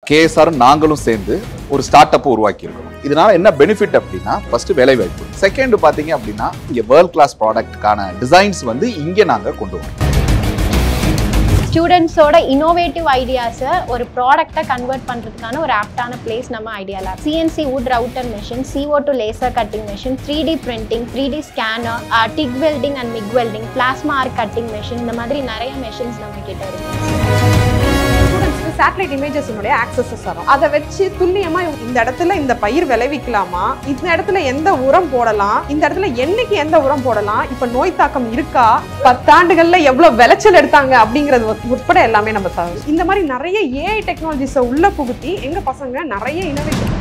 KSR நாங்களும் சேர்ந்து ஒரு ஸ்டார்ட் அப் உருவாக்கி இருக்கோம். இதனால என்ன பெனிஃபிட் அப்படின்னா, ஃபர்ஸ்ட் வேலை வாய்ப்பு, செகண்ட் பாத்தீங்க அப்படின்னா இங்க வேர்ல்ட் கிளாஸ் ப்ராடக்ட்கான டிசைன்ஸ் வந்து இங்க நாங்க கொண்டு வரோம். ஸ்டூடெண்ட்ஸோட இனோவேட்டிவ் ஐடியாஸை ஒரு ப்ராடக்டை கன்வெர்ட் பண்ணுறதுக்கான ஒரு ஆப்டான பிளேஸ் நம்ம idea lab. CNC wood router machine, CO2 laser cutting machine, 3D printing, 3D scanner, TIG welding and MIG welding, plasma arc cutting machine, இந்த மாதிரி நிறைய மெஷின்ஸ் நம்ம கிட்ட இருக்கு. சேட்டலைட் இமேஜஸ்னுடைய ஆக்சஸஸ் வரும். அதை வச்சு துல்லியமா இந்த இடத்துல இந்த பயிர் விளைவிக்கலாமா, இந்த இடத்துல எந்த உரம் போடலாம், இந்த இடத்துல என்னைக்கு எந்த உரம் போடலாம், இப்ப நோய் தாக்கம் இருக்கா, 10 ஆண்டுகள்ல எவ்வளவு விளைச்சல் எடுத்தாங்க அப்படிங்கிறது உட்பட எல்லாமே நம்ம தரும். இந்த மாதிரி நிறைய AI டெக்னாலஜிஸை உள்ள புகுத்தி எங்க பசங்க நிறைய இனோவேஷன்.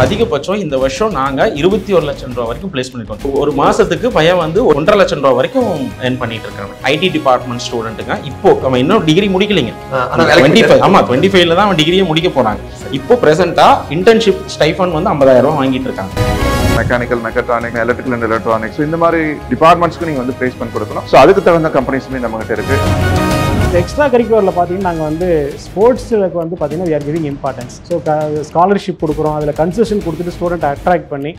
அதிகபட்சம் இந்த வருஷம் நாங்க 21 லட்சம் ரூபாய் வரைக்கும் பிளேஸ் பண்ணிட்டோம். ஒரு மாசத்துக்கு பையன் வந்து 1.5 லட்சம் ரூபாய் வரைக்கும் earn பண்ணிட்டு இருக்காங்க. IT டிபார்ட்மெண்ட் ஸ்டூடெண்ட்டுங்க. இப்போ அவன் இன்னும் டிகிரி முடிக்கலைங்க. 25ல தான் அவன் டிகிரியை முடிக்க போறாங்க. இப்போ பிரசன்டா இன்டர்ன்ஷிப் ஸ்டைஃபண்ட் வந்து 50,000 ரூபாய் வாங்கிட்டு இருக்காங்க. Mechanical, mechatronic, electrical and electronics, இந்த மாதிரி டிபார்ட்மெண்ட்ஸ்க்கு நீங்க வந்து பிளேஸ்மெண்ட் கொடுக்கணும். ஸோ அதுக்கு தகுந்த கம்பெனிஸுமே நம்ம கிட்ட இருக்கு. எக்ஸ்ட்ரா கரிக்குலரில் பார்த்தீங்கன்னா நாங்கள் வந்து ஸ்போர்ட்ஸுக்கு வந்து பார்த்தீங்கன்னா we are giving importance. So scholarship கொடுக்குறோம், அதில் கன்செஷன் கொடுத்துட்டு ஸ்டூடெண்ட் அட்ராக்ட் பண்ணி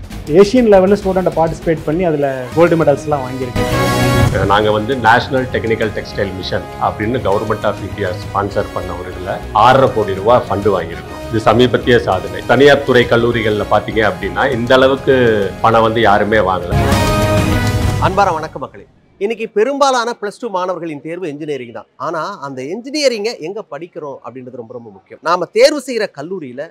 ஏஷியன் லெவலில் ஸ்டூடெண்ட்டை பார்ட்டிசிபேட் பண்ணி அதில் கோல்டு மெடல்ஸ்லாம் வாங்கியிருக்கோம். நாங்கள் வந்து நேஷனல் டெக்னிக்கல் டெக்ஸ்டைல் மிஷன் அப்படின்னு கவர்மெண்ட் ஆஃப் இந்தியா ஸ்பான்சர் பண்ண ஒரு இதில் 6.5 கோடி ரூபாய் ஃபண்டு வாங்கியிருக்கோம். இது சமீபத்திய சாதனை. தனியார் துறை கல்லூரிகளில் பார்த்தீங்க அப்படின்னா இந்த அளவுக்கு பணம் வந்து யாருமே வாங்கலை. அன்பான வணக்க மக்களே, இன்னைக்கு பெரும்பாலான +2 மாணவர்களின் தேர்வு இன்ஜினியரிங் தான். ஆனால் அந்த இன்ஜினியரிங்கை எங்கே படிக்கிறோம் அப்படின்றது ரொம்ப ரொம்ப முக்கியம். நாம் தேர்வு செய்கிற கல்லூரியில்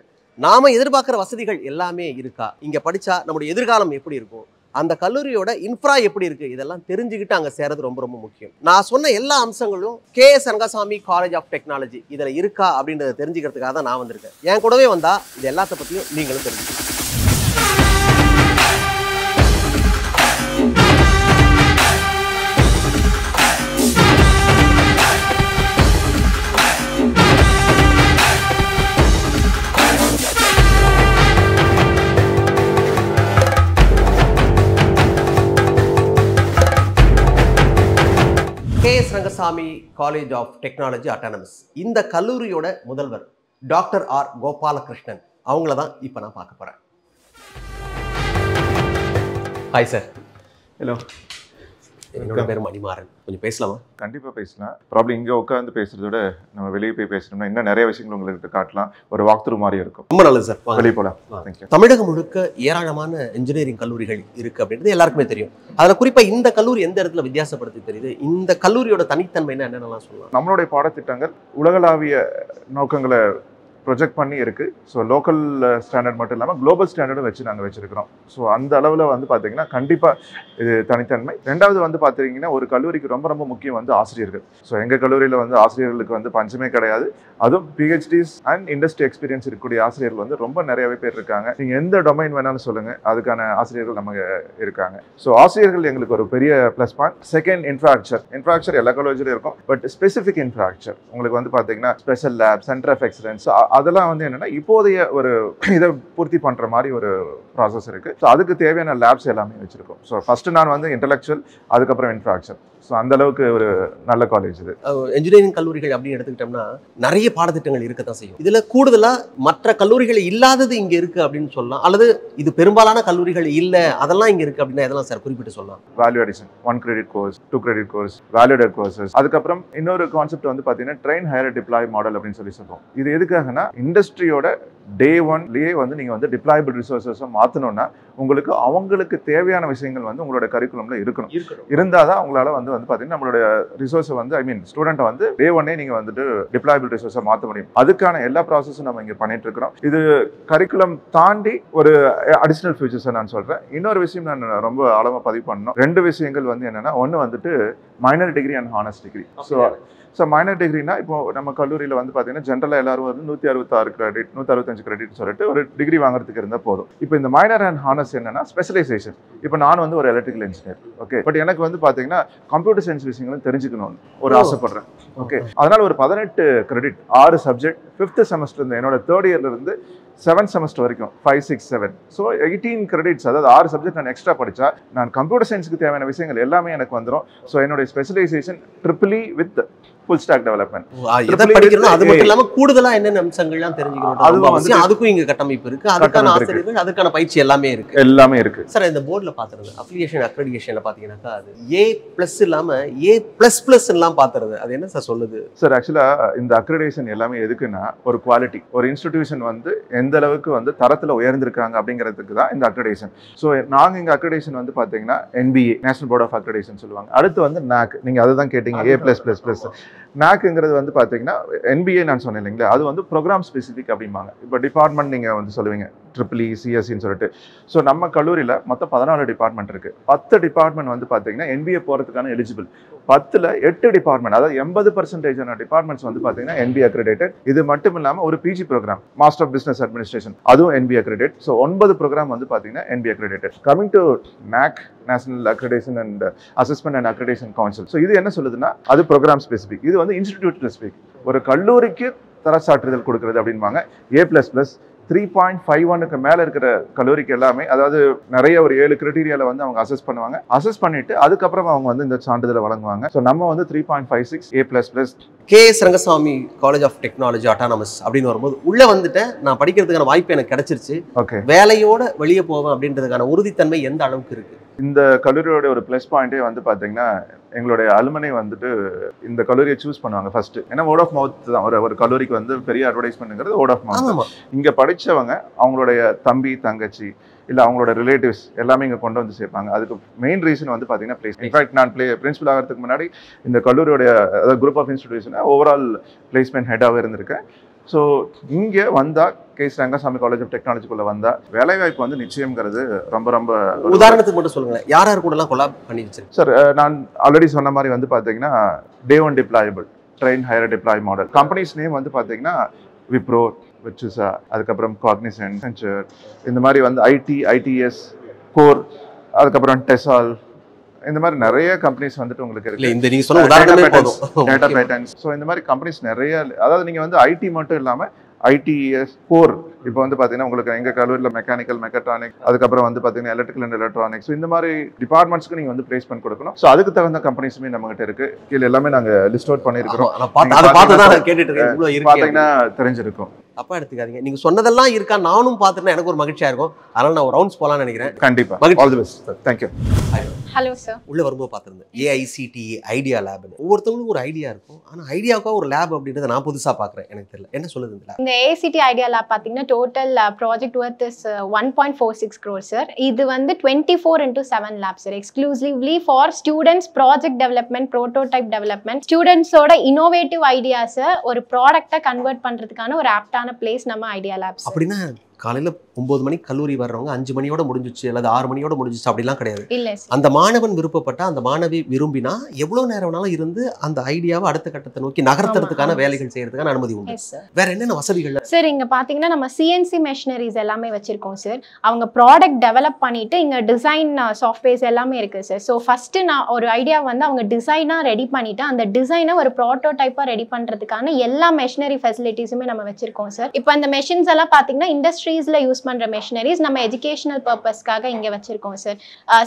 நாம் எதிர்பார்க்குற வசதிகள் எல்லாமே இருக்கா, இங்கே படித்தா நம்முடைய எதிர்காலம் எப்படி இருக்கும், அந்த கல்லூரியோட இன்ஃப்ரா எப்படி இருக்குது, இதெல்லாம் தெரிஞ்சுக்கிட்டு அங்கே சேரது ரொம்ப ரொம்ப முக்கியம். நான் சொன்ன எல்லா அம்சங்களும் KS Rangasamy college of technology இதில் இருக்கா அப்படின்றத தெரிஞ்சுக்கிறதுக்காக தான் நான் வந்திருக்கேன். என் கூடவே வந்தால் இது எல்லாத்த பற்றியும் நீங்களும் தெரிஞ்சுக்கணும். KS Rangasamy college of technology autonomous, இந்த கல்லூரியோட முதல்வர் டாக்டர் R கோபாலகிருஷ்ணன் அவங்கள தான் இப்போ நான் பார்க்க போகிறேன். Hi sir. ஹலோ, என்னோட பேர் மணிமாறன். கொஞ்சம் பேசலாமா? கண்டிப்பாக பேசலாம். ப்ராப்ளம் இங்கே உட்காந்து பேசுறதோட நம்ம வெளியே போய் பேசணும்னா இன்னும் நிறைய விஷயங்கள் உங்களுக்கு காட்டலாம். ஒரு வாக் த்ரூ மாதிரி இருக்கும். ரொம்ப நல்லது சார், வெளியே போகலாம். தமிழகம் முழுக்க ஏராளமான இன்ஜினியரிங் கல்லூரிகள் இருக்குது அப்படின்றது எல்லாருக்குமே தெரியும். அதில் குறிப்பாக இந்த கல்லூரி எந்த இடத்துல வித்தியாசப்படுத்தி தெரியுது, இந்த கல்லூரியோட தனித்தன்மைன்னா என்னென்னலாம் சொல்லலாம்? நம்மளுடைய பாடத்திட்டங்கள் உலகளாவிய நோக்கங்களை ப்ரொஜெக்ட் பண்ணி இருக்குது. ஸோ லோக்கல் ஸ்டாண்டர்ட் மட்டும் இல்லாமல் குளோபல் ஸ்டாண்டர்டும் வச்சு நாங்கள் வச்சுருக்கிறோம். ஸோ அந்த அளவில் வந்து பார்த்தீங்கன்னா கண்டிப்பாக இது தனித்தன்மை. ரெண்டாவது வந்து பார்த்தீங்கன்னா ஒரு கல்லூரிக்கு ரொம்ப ரொம்ப முக்கியம் வந்து ஆசிரியர்கள். ஸோ எங்கள் கல்லூரியில் வந்து ஆசிரியர்களுக்கு வந்து பஞ்சமே கிடையாது. அதுவும் PhDs அண்ட் இண்டஸ்ட்ரி எக்ஸ்பீரியன்ஸ் இருக்கக்கூடிய ஆசிரியர்கள் வந்து ரொம்ப நிறையவே பேர் இருக்காங்க. நீங்கள் எந்த டொமைன் வேணாலும் சொல்லுங்கள், அதுக்கான ஆசிரியர்கள் நமக்கு இருக்காங்க. ஸோ ஆசிரியர்கள் எங்களுக்கு ஒரு பெரிய ப்ளஸ் பாயிண்ட். செகண்ட், இன்ஃப்ராஸ்ட்ரக்சர் எல்லா காலேஜிலும் இருக்கும். பட் ஸ்பெசிஃபிக் இன்ஃப்ராஸ்ட்ரக்சர் உங்களுக்கு வந்து பார்த்தீங்கன்னா special lab, centre of excellence, அதெல்லாம் வந்து என்னன்னா இப்போதைய ஒரு இதை பூர்த்தி பண்ற மாதிரி ஒரு ப்ராசஸ் இருக்கு. ஸோ அதுக்கு தேவையான லேப்ஸ் எல்லாமே வச்சிருக்கோம். ஸோ ஃபர்ஸ்ட் நான் வந்து இன்டெலெக்சுவல், அதுக்கப்புறம் இன்ஃப்ராஸ்ட்ரக்சர். ஸோ அந்த அளவுக்கு ஒரு நல்ல காலேஜ் இது. இன்ஜினியரிங் கல்லூரிகள் அப்படின்னு எடுத்துக்கிட்டோம்னா நிறைய பாடத்திட்டங்கள் இருக்கத்தான் செய்யும். இதுல கூடுதலா மற்ற கல்லூரிகள் இல்லாதது இங்க இருக்கு அப்படின்னு சொல்லலாம், அல்லது இது பெரும்பாலான கல்லூரிகள் இல்லை அதெல்லாம் இங்க இருக்கு அப்படின்னா எதெல்லாம் சார் குறிப்பிட்டு சொல்லலாம்? Value addition, 1 credit course, 2 credit course, value added courses. அதுக்கப்புறம் இன்னொரு கான்செப்ட் வந்து பார்த்தீங்கன்னா ட்ரெயின் ஹையர் டிப்ளாய் மாடல் அப்படின்னு சொல்லுவோம். இது எதுக்காகனா இண்டஸ்ட்ரியோட Day 1லயே வந்து நீங்க வந்து டிப்ளாயபிள் ரிசோர்ஸஸை மாற்றணும்னா அவங்களுக்கு தேவையான விஷயங்கள் வந்து உங்களோட கரிக்குலம்ல இருக்கணும். இருந்தால் தான் உங்களால வந்து பார்த்தீங்கன்னா நம்மளோட ரிசோர்ஸை வந்து ஸ்டூடெண்ட்டை வந்து Day 1 நீங்க வந்துட்டு டிப்ளாயபிள் ரிசோர்ஸை மாற்ற முடியும். அதுக்கான எல்லா ப்ராசஸும் நம்ம இங்கே பண்ணிட்டு இருக்கிறோம். இது கரிக்குலம் தாண்டி ஒரு அடிஷனல் ஃபியூச்சர்ஸை நான் சொல்றேன். இன்னொரு விஷயம் நான் ரொம்ப ஆழமாக பதிவு பண்ணணும். 2 விஷயங்கள் வந்து என்னன்னா, ஒன்று வந்துட்டு minor degree and honours degree. So minor டிகிரினா இப்போ நம்ம கல்லூரியில் வந்து பார்த்தீங்கன்னா ஜென்ரலாக எல்லாரும் வந்து 166 கிரெடிட், 165 கிரெடிட் சொல்லிட்டு ஒரு டிகிரி வாங்குறதுக்கு இருந்தால் போதும். இப்போ இந்த மைனர் அண்ட் ஹானர்ஸ் என்னன்னா ஸ்பெஷலைசேஷன். இப்போ நான் வந்து ஒரு எலக்ட்ரிக்கல் இன்ஜினியர், ஓகே, பட் எனக்கு வந்து பார்த்தீங்கன்னா கம்ப்யூட்டர் சயின்ஸ் விஷயங்களும் தெரிஞ்சுக்கணும்னு ஒரு ஆசைப்படுறேன், ஓகே. அதனால ஒரு 18 கிரெடிட், 6 சப்ஜெக்ட் 5th செமஸ்டர் என்னோட 3rd இயர்ல இருந்து 7th செமஸ்டர் வரைக்கும் 5, 6, 7. ஸோ 18 கிரெடிட்ஸ், அதாவது 6 சப்ஜெக்ட் நான் எக்ஸ்ட்ரா படித்தா நான் கம்ப்யூட்டர் சயின்ஸுக்கு தேவையான விஷயங்கள் எல்லாமே எனக்கு வந்துடும். ஸோ என்னுடைய specialization triple with full stack development. எதை படிக்கிறோம் அது மட்டும் இல்லாம கூடுதலா என்னென்ன அம்சங்கள்லாம் தெரிஞ்சுக்கணும், அதுக்கும் இங்க கட்டமைப்பு இருக்கு, அதுக்கான ஆசிரியர்கள், அதுக்கான பயிற்சி எல்லாமே இருக்கு. சார் இந்த போர்டில் பார்த்துருங்க அஃபிலியேஷன் அக்ரெடிடேஷன்ல பாத்தீங்கன்னாக்கா அது A+ இல்லாம A++ எல்லாம் பாத்துறது, அது என்ன சார் சொல்லுது? சார் ஆக்சுவலா இந்த அக்ரெடிடேஷன் எல்லாமே எதுக்குன்னா ஒரு குவாலிட்டி, ஒரு இன்ஸ்டிடியூஷன் வந்து எந்த அளவுக்கு வந்து தரத்துல உயர்ந்திருக்காங்க அப்படிங்கிறதுக்கு தான் இந்த அக்ரெடிடேஷன். ஸோ நாங்க இங்க அக்ரெடிடேஷன் வந்து பாத்தீங்கன்னா NBA national board of accreditation சொல்லுவாங்க. அடுத்து வந்து NAAC, நீங்க அதுதான் கேட்டீங்க A+++. NAACங்கிறது வந்து பாத்தீங்கன்னா NBA நான் சொன்னேன் இல்லைங்களா, அது வந்து ப்ரோக்ராம் ஸ்பெசிஃபிக் அப்படிம்பாங்க. இப்போ டிபார்ட்மெண்ட் நீங்க வந்து சொல்லுவீங்க EEE CSEன்னு சொல்லிட்டு. ஸோ நம்ம கல்லூரியில் மொத்தம் 14 டிபார்ட்மெண்ட் இருக்கு. 10 டிபார்ட்மெண்ட் வந்து பாத்தீங்கன்னா NBA போறதுக்கான எலிஜிபிள். 10ல் 8 டிபார்ட்மெண்ட், அதாவது 80% டிபார்ட்மெண்ட்ஸ் வந்து பாத்தீங்கன்னா NBA அக்ரெடிட்டட். இது மட்டும் இல்லாம ஒரு PG program master of business administration, அதுவும் NBA அக்ரெடிட்டட். ஸோ 9 ப்ரோக்ராம் வந்து பாத்தீங்கன்னா NBA accredited. Coming to NAAC national accreditation and assessment and accreditation council. So இது என்ன சொல்லுதுன்னா அது ப்ரோக்ராம் ஸ்பெசிஃபிக், இது வந்து இன்ஸ்டிடியூட் ஸ்பெசிஃபிக். ஒரு கல்லூரிக்கு தர சான்றிதழ் கொடுக்கறது அப்படின்பாங்க. A++ 3.51க்கு மேல இருக்கிற கல்லூரிக்கு எல்லாமே, அதாவது நிறைய ஒரு 7 கிரைட்டீரியால வந்து அவங்க அசஸ் பண்ணுவாங்க. அசஸ் பண்ணிட்டு அதுக்கப்புறம் அவங்க வந்து இந்த சான்றிதழை வழங்குவாங்க. ஸோ நம்ம வந்து 3.56 A++. KS Rangasamy college of technology autonomous அப்படின்னு வரும்போது உள்ள வந்துட்டேன், நான் படிக்கிறதுக்கான வாய்ப்பு எனக்கு கிடைச்சிருச்சு, வேலையோட வெளியே போவேன் அப்படின்றதுக்கான உறுதித்தன்மை எந்த அளவுக்கு இருக்கு? இந்த கல்லூரியோட ஒரு ப்ளஸ் பாயிண்டே வந்து பாத்தீங்கன்னா எங்களுடைய அலுமினி வந்துட்டு இந்த கல்லூரியை சூஸ் பண்ணுவாங்க ஃபர்ஸ்ட். ஏன்னா வேர்ட் ஆஃப் மவுத் தான், ஒரு கல்லூரிக்கு வந்து பெரிய அட்வர்டைஸ்மெண்ட்ங்கிறது வேர்ட் ஆஃப் மவுத். இங்க படிச்சவங்க அவங்களுடைய தம்பி தங்கச்சி இல்ல அவங்களோட ரிலேட்டிவ்ஸ் எல்லாமே இங்க கொண்டு வந்து சேர்ப்பாங்க. அதுக்கு மெயின் ரீசன் வந்து பாத்தீங்கன்னா பிளேஸ். இன்ஃபேக்ட் நான் பிரின்சிபல் ஆகிறதுக்கு முன்னாடி இந்த கல்லூரியோட அதாவது group of institution overall placement ஹெட்டாக இருந்திருக்கேன். ஸோ இங்கே வந்தால் KS ரங்கசாமி காலேஜ் ஆஃப் டெக்னாலஜிக்குள்ள வந்தால் வேலைவாய்ப்பு வந்து நிச்சயம்ங்கிறது ரொம்ப ரொம்ப. உதாரணத்துக்கு மட்டும் சொல்லுங்க, யார் யார் கூடலாம் கொலாப் பண்ணி வச்சிருக்கு? சார் நான் ஆல்ரெடி சொன்ன மாதிரி வந்து பார்த்தீங்கன்னா Day 1 deployable train hire deploy model. Companies name வந்து பார்த்தீங்கன்னா விப்ரோ, விச்சுசா, அதுக்கப்புறம் காக்னிசன்ட், சென்ச்சர், இந்த மாதிரி வந்து ITS, கோர், அதுக்கப்புறம் டெசால், இந்த மாதிரி நிறைய கம்பெனிஸ் வந்துட்டு உங்களுக்கு இருக்கு. இந்த நீங்க சொன்ன உதாரணமே போதும். Data patterns. ஸோ இந்த மாதிரி கம்பெனிஸ் நிறைய, அதாவது நீங்க வந்து IT மட்டும் இல்லாம ITS கோர், இப்போ வந்து பாத்தீங்கன்னா உங்களுக்கு எங்க கல்லூரியில் மெக்கானிக்கல், மெக்கட்ரானிக், அதுக்கப்புறம் வந்து பாத்தீங்கன்னா எலக்ட்ரிக்கல் அண்ட் எலக்ட்ரானிக்ஸ், இந்த மாதிரி டிபார்ட்மெண்ட்ஸ்க்கு நீங்க வந்து பிளேஸ்மெண்ட் கொடுக்கணும். ஸோ அதுக்கு தகுந்த கம்பெனிஸுமே நம்ம கிட்ட இருக்கு. கீழே எல்லாமே நாங்க லிஸ்ட் அவுட் பண்ணிருக்கிறோம். பாத்தீங்கன்னா தெரிஞ்சிருக்கும். தப்பா எடுத்துக்காதீங்க, நீங்க சொன்னதெல்லாம் இருக்கா நானும் பார்த்துட்டேன், எனக்கு ஒரு மகிழ்ச்சியா இருக்கும். அதனால நான் ஒரு ரவுண்ட்ஸ் போலாம்னு நினைக்கிறேன். கண்டிப்பா. All the best. Thank you. Hello sir. உள்ள வரும்போது பார்த்துருந்தேன் AICTE ஐடியா லேப்னு. ஒவ்வொருத்தவங்களுக்கும் ஒரு ஐடியா இருக்கும், ஆனால் ஐடியாவுக்காக ஒரு லேப் அப்படின்றத நான் புதுசாக பார்க்குறேன். எனக்கு தெரியல என்ன சொல்லுது இந்த லேப். இந்த AICTE ஐடியா லேப் பார்த்தீங்கன்னா total project worth is 1.46 crores sir. இது வந்து 24/7 lab sir, exclusively for students project development, prototype development, ஸ்டூடெண்ட்ஸோட இனோவேட்டிவ் ஐடியாஸை ஒரு ப்ராடக்டை கன்வெர்ட் பண்ணுறதுக்கான ஒரு ஆப்டான பிளேஸ் நம்ம ஐடியா லேப். அப்படின்னா காலையில் 9 மணிக்கு கல்லூரி வர்றவங்க 5 மணியோட முடிஞ்சிச்சு அல்லது 6 மணியோட முடிஞ்சிச்சு அப்படிலாம் கிடையாது. அந்த மாணவன் விருப்பப்பட்ட, அந்த மாணவி விரும்பினா எவ்வளவு நேரம் வேணாலும் இருந்து அந்த ஐடியாவை அடுத்த கட்டத்தை நோக்கி நகர்த்துறதுக்கான வேலைகள் செய்யறதுக்கான அனுமதி உண்டு. வேற என்னென்ன வசதிகள் சார்? இங்க பாத்தீங்கன்னா நம்ம CNC மெஷினரிஸ் எல்லாமே வச்சிருக்கோம் சார். அவங்க ப்ராடக்ட் டெவலப் பண்ணிட்டு இங்க டிசைன் சாஃப்ட்வேர்ஸ் எல்லாமே இருக்கு சார். ஸோ ஃபர்ஸ்ட் நான் ஒரு ஐடியா வந்து அவங்க டிசைனா ரெடி பண்ணிட்டு அந்த டிசைனை ஒரு ப்ரோட்டோடைப்பா ரெடி பண்றதுக்கான எல்லா மெஷினரி ஃபெசிலிட்டிஸுமே நம்ம வச்சிருக்கோம் சார். இப்போ அந்த மெஷின்ஸ் எல்லாம் பாத்தீங்கன்னா இண்டஸ்ட்ரீஸ்ல யூஸ் பண்ற மெஷினரிஸ் நம்ம எஜுகேஷனல் பர்பஸ்க்காக இங்க வச்சிருக்கோம் sir.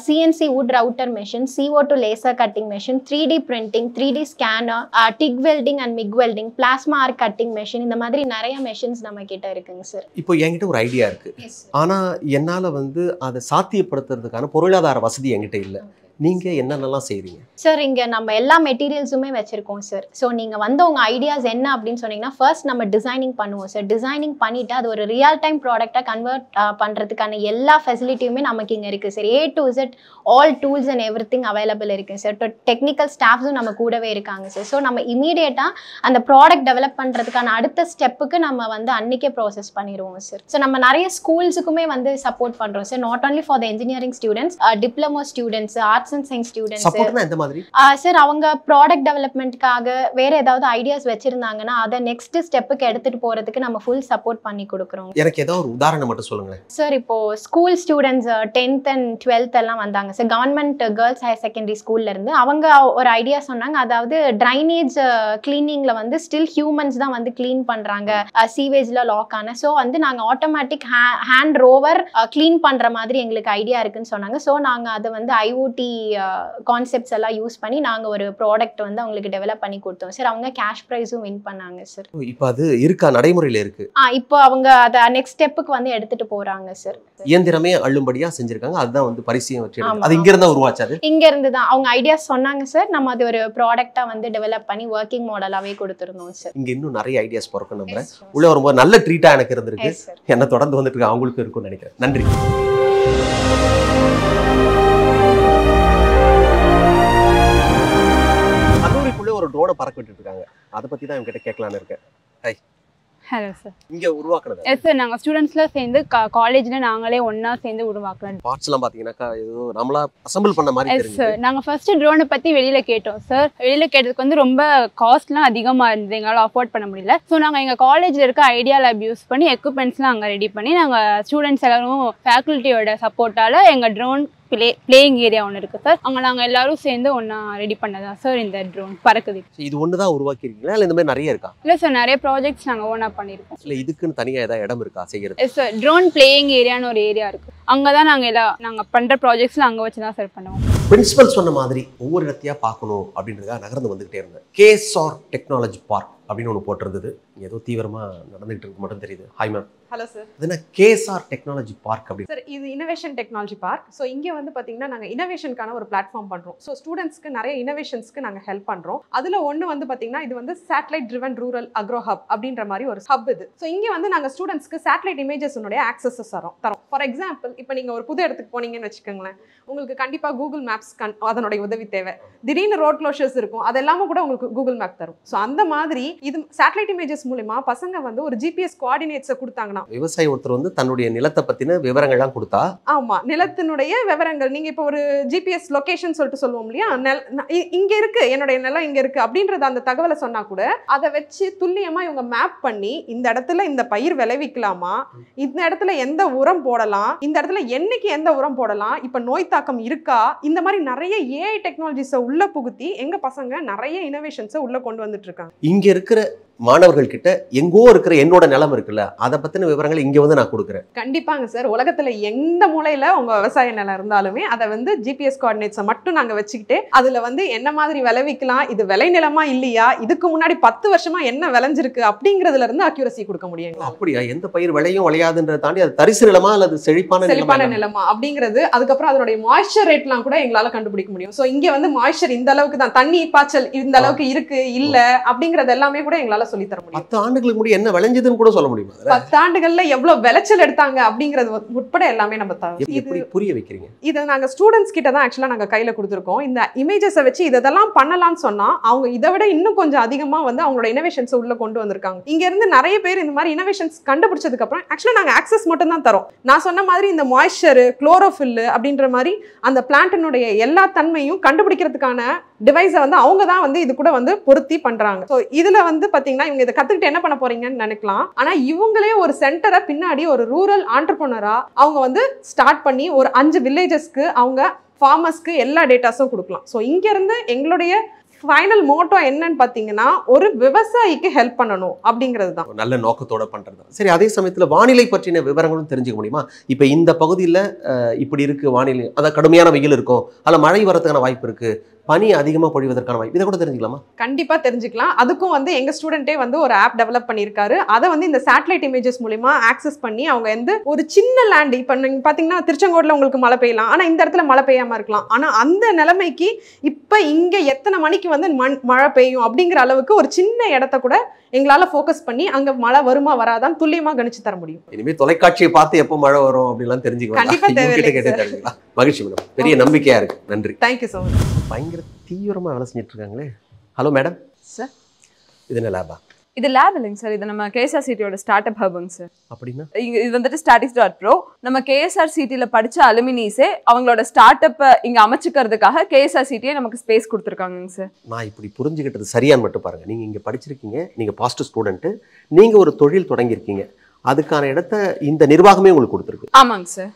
CNC wood router machine, CO2 laser cutting machine, 3D printing, 3D scanner, TIG welding and MIG welding, plasma arc cutting machine, இந்த மாதிரி நிறைய மெஷின்ஸ் நம்ம கிட்ட இருக்குங்க சார். இப்போ என்கிட்ட ஒரு ஐடியா இருக்கு, ஆனா என்னால வந்து அதை சாத்தியப்படுத்துறதுக்கான பொருளாதார வசதி என்கிட்ட இல்லை. நீங்க என்னென்னலாம் செய்றீங்க சார்? இங்க நம்ம எல்லா மெட்டீரியல்ஸுமே வச்சிருக்கோம் சார். ஸோ நீங்க வந்து உங்க ஐடியாஸ் என்ன அப்படின்னு சொன்னீங்கன்னா ஃபர்ஸ்ட் நம்ம டிசைனிங் பண்ணுவோம் சார். டிசைனிங் பண்ணிட்டு அது ஒரு ரியல் டைம் ப்ராடக்டா கன்வெர்ட் பண்றதுக்கான எல்லா ஃபெசிலிட்டியுமே நமக்கு இங்க இருக்கு sir. A to Z all tools and everything available இருக்கு சார். டெக்னிக்கல் ஸ்டாஃப்ஸும் நம்ம கூடவே இருக்காங்க சார். ஸோ நம்ம இமீடியட்டா அந்த ப்ராடக்ட் டெவலப் பண்றதுக்கான அடுத்த ஸ்டெப்புக்கு நம்ம வந்து அன்னைக்கே ப்ராசஸ் பண்ணிடுவோம் சார். ஸோ நம்ம நிறைய ஸ்கூல்ஸுக்குமே வந்து சப்போர்ட் பண்றோம் sir. Not only for the engineering students, diploma students, arts arts and science students. சப்போர்ட்னா எந்த மாதிரி? சார் அவங்க ப்ராடக்ட் டெவலப்மெண்ட்காக வேற ஏதாவது ஐடியாஸ் வச்சிருந்தாங்கன்னா அதை நெக்ஸ்ட் ஸ்டெப்புக்கு எடுத்துட்டு போறதுக்கு நம்ம ஃபுல் சப்போர்ட் பண்ணி கொடுக்குறோம். எனக்கு ஏதாவது ஒரு உதாரணம் மட்டும் சொல்லுங்க சார். இப்போ school students 10th and 12th எல்லாம் வந்தாங்க sir, government girls higher secondary ஸ்கூல்ல இருந்து. அவங்க ஒரு ஐடியா சொன்னாங்க, அதாவது ட்ரைனேஜ் கிளீனிங்ல வந்து ஸ்டில் ஹியூமன்ஸ் தான் வந்து கிளீன் பண்றாங்க, சீவேஜ்ல லாக் ஆன. ஸோ வந்து நாங்க ஆட்டோமேட்டிக் ஹேண்ட் ரோவர் கிளீன் பண்ற மாதிரி எங்களுக்கு ஐடியா இருக்குன்னு சொன்னாங்க. ஸோ நாங்க அதை வந்து IoT கான்செப்ட்ஸ் எல்லாம் யூஸ் பண்ணி நாங்க ஒரு ப்ராடக்ட் வந்து அவங்களுக்கு டெவலப் பண்ணி கொடுத்தோம் சார். அவங்க கேஷ் ப்ரைஸும் வின் பண்ணாங்க சார். இப்போ அது இருக்கா, நடைமுறையில இருக்கு? இப்போ அவங்க அதை நெக்ஸ்ட் ஸ்டெப்புக்கு வந்து எடுத்துட்டு போறாங்க சார். இயந்திரமே அள்ளும்படியா செஞ்சிருக்காங்க, அதுதான் வந்து பரிசையும் வச்சு அது இங்க இருந்தா உருவாச்சாது. இங்க இருந்து தான் அவங்க ஐடியாஸ் சொன்னாங்க சார். நம்ம அது ஒரு ப்ராடக்ட்டா வந்து டெவலப் பண்ணி ஒர்க்கிங் மாடலாவே கொடுத்துருந்தோம் சார். இங்க இன்னும் நிறைய ஐடியாஸ் பிறக்கும் நம்புறேன். உள்ள வரும்போது நல்ல ட்ரீட்டா எனக்கு இருந்திருக்கு, என்ன தொடர்ந்து வந்துட்டு இருக்கு, அவங்களுக்கு இருக்கும்னு நினைக்கிறேன். நன்றி. கல்லூரிக்குள்ளே ஒரு ட்ரோனை பறக்க விட்டுட்டு இருக்காங்க, அதை பத்தி தான் இவங்க கிட்ட கேட்கலான்னு இருக்கேன். ஹாய். Hello sir. இங்க உருவாக்குனது? எஸ் சார், நாங்கள் ஸ்டூடெண்ட்ஸ்லாம் சேர்ந்து காலேஜில் நாங்களே ஒன்றா சேர்ந்து உருவாக்கலாம். பார்ட்ஸ்லாம் பார்த்தீங்கன்னாக்கா ஏதோ நம்மளா அசம்பிள் பண்ண மாதிரி தெரியுது. எஸ் சார், நாங்கள் ஃபர்ஸ்ட் ட்ரோனை பற்றி வெளியில் கேட்டோம் சார். வெளியில் கேட்டதுக்கு வந்து ரொம்ப காஸ்ட்லாம் அதிகமாக இருந்தது, எங்களால் அஃபோர்ட் பண்ண முடியல. ஸோ நாங்கள் எங்கள் காலேஜில் இருக்க ஐடியா லேப் யூஸ் பண்ணி எக்யூப்மெண்ட்ஸ்லாம் அங்கே ரெடி பண்ணி நாங்கள் ஸ்டூடெண்ட்ஸ் எல்லாரும் ஃபேக்கல்ட்டியோட சப்போர்ட்டால் எங்கள் ட்ரோன் பிளேயிங் ஏரியா ஒன்று இருக்குது சார், அங்கே நாங்கள் எல்லாரும் சேர்ந்து ஒன்றா ரெடி பண்ணதா சார் இந்த ட்ரோன் பறக்குது. இது ஒன்று தான் உருவாக்கிருக்கீங்களா இல்லை இந்த மாதிரி நிறைய இருக்கா? இல்லை சார், நிறைய ப்ராஜெக்ட்ஸ் நாங்கள் ஓனாக பண்ணியிருக்கோம். இல்லை இதுக்குன்னு தனியாக ஏதாவது இடம் இருக்கா செய்கிறது? எஸ் சார், ட்ரோன் பிளேயிங் ஏரியான்னு ஒரு ஏரியா இருக்குது, அங்கே தான் நாங்கள் பண்ணுற ப்ராஜெக்ட்ஸில் அங்கே வச்சு தான் சார் பண்ணுவோம். பிரின்சிபல் சொன்ன மாதிரி ஒவ்வொரு இடத்தையா பார்க்கணும் அப்படின்றதுக்காக நகர்ந்து வந்துகிட்டே இருந்தேன். கேஎஸ்ஆர் டெக்னாலஜி பார்க் அப்படின்னு ஒன்று போட்டிருந்தது, ஏதோ தீவிரமாக நடந்துகிட்டு இருக்கு மட்டும் தெரியுது. Hi ma'am. Hello sir. இது என்ன கேஎஸ்ஆர் டெக்னாலஜி பார்க் அப்படி? சார், இது இனோவேஷன் டெக்னாலஜி பார்க். ஸோ இங்கே வந்து பார்த்தீங்கன்னா நாங்கள் இனோவேஷனுக்கான ஒரு பிளாட்ஃபார்ம் பண்ணுறோம். ஸோ ஸ்டூடெண்ட்ஸ்க்கு நிறைய இனோவேஷன்ஸ்க்கு நாங்கள் ஹெல்ப் பண்ணுறோம். அதில் ஒன்று வந்து பார்த்தீங்கன்னா இது வந்து satellite driven rural agro hub அப்படின்ற மாதிரி ஒரு ஹப் இது. ஸோ இங்கே வந்து நாங்கள் ஸ்டூடெண்ட்ஸ்க்கு சேட்டலைட் இமேஜஸ்னுடைய ஆக்சஸஸ் தரோம். ஃபார் எக்ஸாம்பிள், இப்போ நீங்கள் ஒரு புது இடத்துக்கு போனீங்கன்னு வச்சுக்கோங்களேன், உங்களுக்கு கண்டிப்பாக கூகுள் மேப்ஸ் அதனுடைய உதவி தேவை. திடீர்னு ரோட் க்ளோஷர்ஸ் இருக்கும், அது எல்லாமே கூட உங்களுக்கு கூகுள் மேப் தரும். ஸோ அந்த மாதிரி இது சேட்டலைட் இமேஜஸ் மூலமா பசங்க வந்து ஒரு ஜிபிஎஸ் கோஆர்டினேட்ஸை கொடுத்தாங்கன்னா, விவசாயி ஒருத்தர் வந்து தன்னுடைய நிலத்தை பத்தின விவரங்கள்லாம் கொடுத்தா, ஆமா, நிலத்தினுடைய விவரங்கள் நீங்க இப்போ ஒரு ஜிபிஎஸ் லொகேஷன் சொல்லிட்டு சொல்லுவோம் இல்லையா, இங்க இருக்கு என்னுடைய நிலம் இங்க இருக்கு அப்படின்றது அந்த தகவலை சொன்னா கூட அதை வச்சு துல்லியமா இவங்க மேப் பண்ணி இந்த இடத்துல இந்த பயிர் விளைவிக்கலாமா, இந்த இடத்துல எந்த உரம் போடலாம், இந்த இடத்துல என்னைக்கு எந்த உரம் போடலாம், இப்ப நோய் தாக்கம் இருக்கா, இந்த மாதிரி நிறைய ஏஐ டெக்னாலஜிஸை உள்ள புகுத்தி எங்க பசங்க நிறைய இனோவேஷன்ஸை உள்ள கொண்டு வந்துட்டு இருக்காங்க. இங்க இருக்கிற மாணவர்கள் கிட்ட எங்கோ இருக்கிற என்னோட நிலம் இருக்குல்ல, அதை பத்தின விவரங்கள் இங்க வந்து நான் கொடுக்குறேன். கண்டிப்பாங்க சார், உலகத்துல எந்த மூலையில உங்க விவசாய நிலம் இருந்தாலுமே அதை வந்து ஜிபிஎஸ் கோஆர்டினேட்ஸை மட்டும் நாங்க வச்சுக்கிட்டு அதுல வந்து என்ன மாதிரி விளைவிக்கலாம், இது விளை நிலமா இல்லையா, இதுக்கு முன்னாடி 10 வருஷமா என்ன விளைஞ்சிருக்கு அப்படிங்கறதுல இருந்து அக்யூரசி கொடுக்க முடியும். அப்படியா? எந்த பயிர் விளையும் விளையாதுன்றதை தாண்டி அது தரிசு நிலமா அல்லது செழிப்பான நிலமா அப்படிங்கிறது, அதுக்கப்புறம் அதனுடைய மாய்ஸ்சர் ரேட்லாம் கூட எங்களால கண்டுபிடிக்க முடியும். சோ இங்க வந்து மாய்ஸ்சர் இந்த அளவுக்கு தான், தண்ணி பாய்ச்சல் இந்த அளவுக்கு இருக்கு இல்ல அப்படிங்கறது எல்லாமே கூட எங்களால சொல்லி தர முடியும். 10 ஆண்டுகளுக்கு முன்னாடி என்ன விளைஞ்சதுன்னு கூட சொல்ல முடியுமா? 10 ஆண்டுகள்ல எவ்வளவு விளைச்சல் எடுத்தாங்க அப்படிங்கறது உட்பட எல்லாமே நம்ம எப்படி புரிய வைக்கிறீங்க? இதை நாங்க ஸ்டூடெண்ட்ஸ் கிட்ட தான் ஆக்சுவலா நாங்க கையில கொடுத்துருக்கோம். இந்த இமேஜஸை வச்சு இதெல்லாம் பண்ணலாம்னு சொன்னா அவங்க இதை விட இன்னும் கொஞ்சம் அதிகமா வந்து அவங்களோட இனோவேஷன்ஸ் உள்ள கொண்டு வந்திருக்காங்க. இங்க இருந்து நிறைய பேர் இந்த மாதிரி இனோவேஷன்ஸ் கண்டுபிடிச்சதுக்கு அப்புறம் ஆக்சுவலா நாங்க ஆக்சஸ் மட்டும் தான் தரோம். நான் சொன்ன மாதிரி இந்த மாய்ஸ்சர், குளோரோஃபில் அப்படின்ற மாதிரி அந்த பிளான்ட்டினுடைய எல்லா தன்மையும் கண்டுபிடிக்கிறதுக்கான டிவைஸை வந்து அவங்க தான் வந்து இது கூட வந்து பொருத்தி பண்றாங்க. ஸோ இதுல வந்து பாத்தீங்கன்னா இவங்க இதை கத்துக்கிட்டு என்ன பண்ண போறீங்கன்னு நினைக்கலாம். ஆனா இவங்களே ஒரு சென்டரை பின்னாடி ஒரு ரூரல் ஆண்டர்பிரனரா அவங்க வந்து ஸ்டார்ட் பண்ணி ஒரு 5 வில்லேஜஸ்க்கு அவங்க ஃபார்மர்ஸ்க்கு எல்லா டேட்டாஸும் கொடுக்கலாம். ஸோ இங்க இருந்து எங்களுடைய ஃபைனல் மோட்டோ என்னன்னு பாத்தீங்கன்னா ஒரு விவசாயிக்கு ஹெல்ப் பண்ணணும் அப்படிங்கிறது தான். நல்ல நோக்கத்தோட பண்றது. சரி, அதே சமயத்துல வானிலை பற்றின விவரங்களும் தெரிஞ்சுக்க முடியுமா? இப்ப இந்த பகுதியில் இப்படி இருக்கு வானிலை, அதாவது கடுமையான வெயில் இருக்கும், அல்ல மழை வரதுக்கான வாய்ப்பு இருக்கு, பனி அதிகமாக பொழிவதற்கான வாய்ப்பு, இதை கூட தெரிஞ்சுக்கலாமா? கண்டிப்பா தெரிஞ்சுக்கலாம். அதுக்கும் வந்து எங்க ஸ்டூடெண்டே வந்து ஒரு ஆப் டெவலப் பண்ணியிருக்காரு. அதை வந்து இந்த சேட்டலைட் இமேஜஸ் மூலமா ஆக்சஸ் பண்ணி அவங்க வந்து ஒரு சின்ன லேண்ட், இப்போ நீங்க பாத்தீங்கன்னா திருச்செங்கோடுல உங்களுக்கு மழை பெய்யலாம், ஆனா இந்த இடத்துல மழை பெய்யாம இருக்கலாம். ஆனா அந்த நிலைமைக்கு இப்ப இங்க எத்தனை மணிக்கு வந்து மழை பெய்யும் அப்படிங்கிற அளவுக்கு ஒரு சின்ன இடத்த கூட எங்களால ஃபோக்கஸ் பண்ணி அங்க மழை வருமா வராதான் துல்லியமா கணிச்சு தர முடியும். இனிமே தொலைக்காட்சியை பார்த்து எப்போ மழை வரும் அப்படிலாம் தெரிஞ்சுக்கலாம். கண்டிப்பா தேவையில்லை. மகிழ்ச்சி மேடம், பெரிய நம்பிக்கையா இருக்கு. நன்றி. Thank you so much. பயங்கர தீவிரமா வேலை செஞ்சுட்டு இருக்காங்களே. Hello madam. சார், இது என்ன லேபா? இது லேப் இல்லைங்க சார், இது நம்ம கேஎஸ்ஆர்சிடியோட ஸ்டார்ட் அப் ஹப்ங்க சார். அப்படின்னா இது வந்துட்டு Statics.pro. நம்ம கேஎஸ்ஆர்சிடியில் படித்த அலுமினிஸே அவங்களோட ஸ்டார்ட் அப்பை இங்கே அமைச்சிக்கிறதுக்காக கேஎஸ்ஆர்சிடியே நமக்கு ஸ்பேஸ் கொடுத்துருக்காங்க சார். நான் இப்படி புரிஞ்சுக்கிட்டது சரியான்னு மட்டும் பாருங்கள். நீங்கள் இங்கே படிச்சிருக்கீங்க, நீங்கள் பாஸ்ட் ஸ்டூடெண்ட்டு, நீங்கள் ஒரு தொழில் தொடங்கியிருக்கீங்க, அதுக்கான இடத்த இந்த நிர்வாகமே உங்களுக்கு கொடுத்துருக்கு. ஆமாங்க சார்.